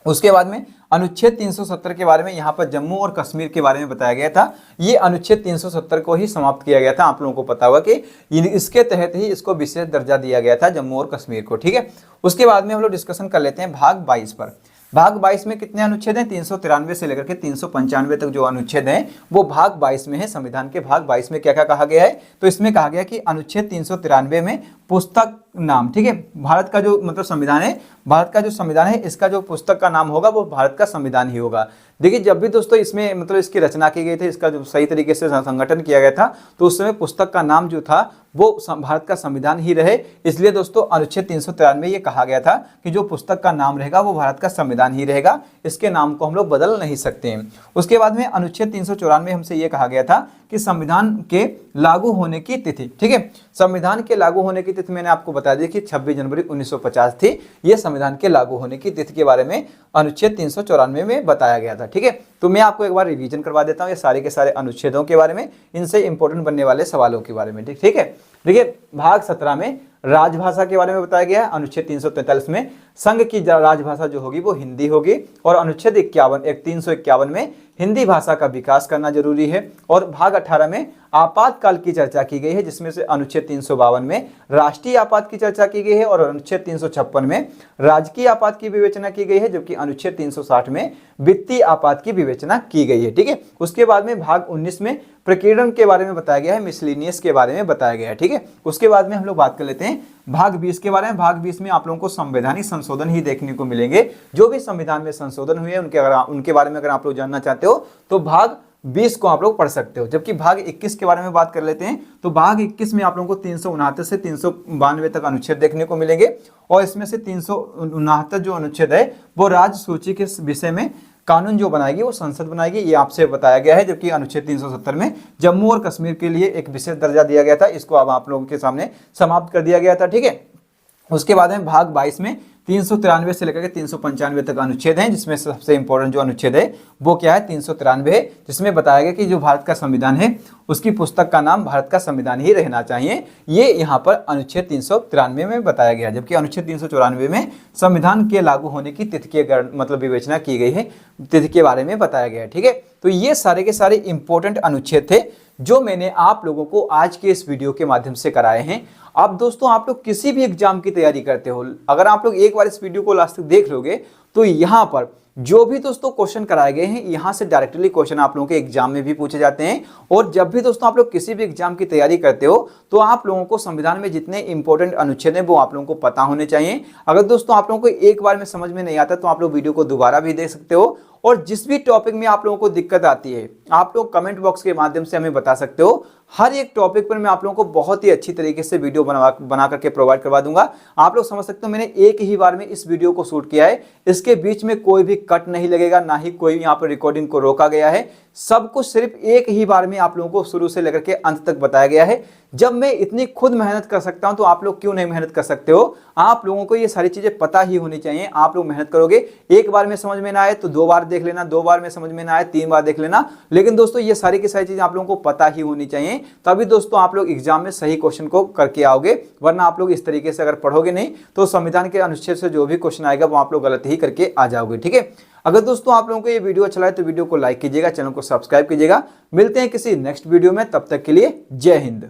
उसके बाद में अनुच्छेद 370 के बारे में यहाँ पर जम्मू और कश्मीर के बारे में बताया गया था। ये अनुच्छेद 370 को ही समाप्त किया गया था। आप लोगों को पता होगा कि इसके तहत ही इसको विशेष दर्जा दिया गया था जम्मू और कश्मीर को, ठीक है। उसके बाद में हम लोग डिस्कशन कर लेते हैं भाग 22 पर। भाग 22 में कितने अनुच्छेद हैं? 393 से लेकर के 395 तक जो अनुच्छेद हैं वो भाग 22 में है। संविधान के भाग 22 में क्या क्या कहा गया है? तो इसमें कहा गया कि अनुच्छेद 393 में पुस्तक नाम, ठीक है, भारत का जो मतलब संविधान है, भारत का जो संविधान है इसका जो पुस्तक का नाम होगा वो भारत का संविधान ही होगा। देखिए जब भी दोस्तों इसमें मतलब इसकी रचना की गई थी, इसका जो सही तरीके से संगठन किया गया था, तो उस समय पुस्तक का नाम जो था वो भारत का संविधान ही रहे। इसलिए दोस्तों अनुच्छेद 393 में ये कहा गया था कि जो पुस्तक का नाम रहेगा वो भारत का संविधान ही रहेगा, इसके नाम को हम लोग बदल नहीं सकते हैं। उसके बाद में अनुच्छेद 394 हमसे ये कहा गया था कि संविधान के लागू होने की तिथि, ठीक है, संविधान के लागू होने की तिथि मैंने आपको बता दी कि 26 जनवरी 1950 थी। ये संविधान के लागू होने की तिथि के बारे में अनुच्छेद 394 में बताया गया था, ठीक है। तो मैं आपको एक बार रिवीजन करवा देता हूँ ये सारे के सारे अनुच्छेदों के बारे में, इनसे इंपॉर्टेंट बनने वाले सवालों के बारे में, ठीक है। देखिए भाग 17 में राजभाषा के बारे में बताया गया है। अनुच्छेद 343 में संघ की राजभाषा जो होगी वो हिंदी होगी। और अनुच्छेद 351 में हिंदी भाषा का विकास करना जरूरी है। और भाग 18 में आपातकाल की चर्चा की गई है, जिसमें से अनुच्छेद 352 में राष्ट्रीय आपात की चर्चा की गई है और अनुच्छेद 356 में राजकीय आपात की विवेचना की गई है, जबकि अनुच्छेद 360 में वित्तीय आपात की विवेचना की गई है। ठीक है, उसके बाद में भाग 19 में प्रकीर्णन के बारे में बताया गया है, मिसलिनियस के बारे में बताया गया है। ठीक है, उसके बाद में हम लोग बात कर लेते हैं भाग 20 के बारे में। भाग 20 में आप लोगों को संवैधानिक संशोधन ही देखने को मिलेंगे। जो भी संविधान में संशोधन हुए उनके बारे में अगर आप लोग जानना चाहते हो तो भाग 20 को आप लोग पढ़ सकते हो। जबकि भाग 21 के बारे में बात कर लेते हैं तो भाग 21 में आप लोगों को 369 से 392 तक अनुच्छेद देखने को मिलेंगे। और इसमें से 369 जो अनुच्छेद है वो राज्य सूची के विषय में कानून जो बनाएगी वो संसद बनाएगी, ये आपसे बताया गया है। जबकि अनुच्छेद 370 में जम्मू और कश्मीर के लिए एक विशेष दर्जा दिया गया था, इसको अब आप लोगों के सामने समाप्त कर दिया गया था। ठीक है, उसके बाद में भाग 22 में 393 से लेकर के 395 तक अनुच्छेद हैं, जिसमें सबसे इंपॉर्टेंट जो अनुच्छेद है वो क्या है, 393 है, जिसमें बताया गया कि जो भारत का संविधान है उसकी पुस्तक का नाम भारत का संविधान ही रहना चाहिए। ये यहाँ पर अनुच्छेद 393 में बताया गया। जबकि अनुच्छेद 394 में संविधान के लागू होने की तिथि की मतलब विवेचना की गई है, तिथि के बारे में बताया गया है। ठीक है, तो ये सारे के सारे इंपॉर्टेंट अनुच्छेद थे जो मैंने आप लोगों को आज के इस वीडियो के माध्यम से कराए हैं। अब दोस्तों आप लोग किसी भी एग्जाम की तैयारी करते हो, अगर आप लोग एक बार इस वीडियो को लास्ट तक देख लोगे तो यहाँ पर जो भी दोस्तों क्वेश्चन कराए गए हैं यहाँ से डायरेक्टली क्वेश्चन आप लोगों के एग्जाम में भी पूछे जाते हैं। और जब भी दोस्तों आप लोग किसी भी एग्जाम की तैयारी करते हो तो आप लोगों को संविधान में जितने इंपॉर्टेंट अनुच्छेद हैं वो आप लोगों को पता होने चाहिए। अगर दोस्तों आप लोगों को एक बार में समझ में नहीं आता तो आप लोग वीडियो को दोबारा भी देख सकते हो। और जिस भी टॉपिक में आप लोगों को दिक्कत आती है आप लोग कमेंट बॉक्स के माध्यम से हमें बता सकते हो। हर एक टॉपिक पर मैं आप लोगों को बहुत ही अच्छी तरीके से वीडियो बना करके प्रोवाइड करवा दूंगा। आप लोग समझ सकते हो मैंने एक ही बार में इस वीडियो को शूट किया है, इसके बीच में कोई भी कट नहीं लगेगा, ना ही कोई यहाँ पर रिकॉर्डिंग को रोका गया है। सब कुछ सिर्फ एक ही बार में आप लोगों को शुरू से लेकर के अंत तक बताया गया है। जब मैं इतनी खुद मेहनत कर सकता हूं तो आप लोग क्यों नहीं मेहनत कर सकते हो। आप लोगों को ये सारी चीजें पता ही होनी चाहिए। आप लोग मेहनत करोगे, एक बार में समझ में ना आए तो 2 बार देख लेना, 2 बार में समझ में ना आए 3 बार देख लेना। लेकिन दोस्तों ये सारी की सारी चीजें आप लोगों को पता ही होनी चाहिए, तभी दोस्तों आप लोग एग्जाम में सही क्वेश्चन को करके आओगे। वरना आप लोग इस तरीके से अगर पढ़ोगे नहीं तो संविधान के अनुच्छेद से जो भी क्वेश्चन आएगा वो आप लोग गलत ही करके आ जाओगे। ठीक है, अगर दोस्तों आप लोगों को ये वीडियो अच्छा लगे तो वीडियो को लाइक कीजिएगा, चैनल को सब्सक्राइब कीजिएगा। मिलते हैं किसी नेक्स्ट वीडियो में, तब तक के लिए जय हिंद।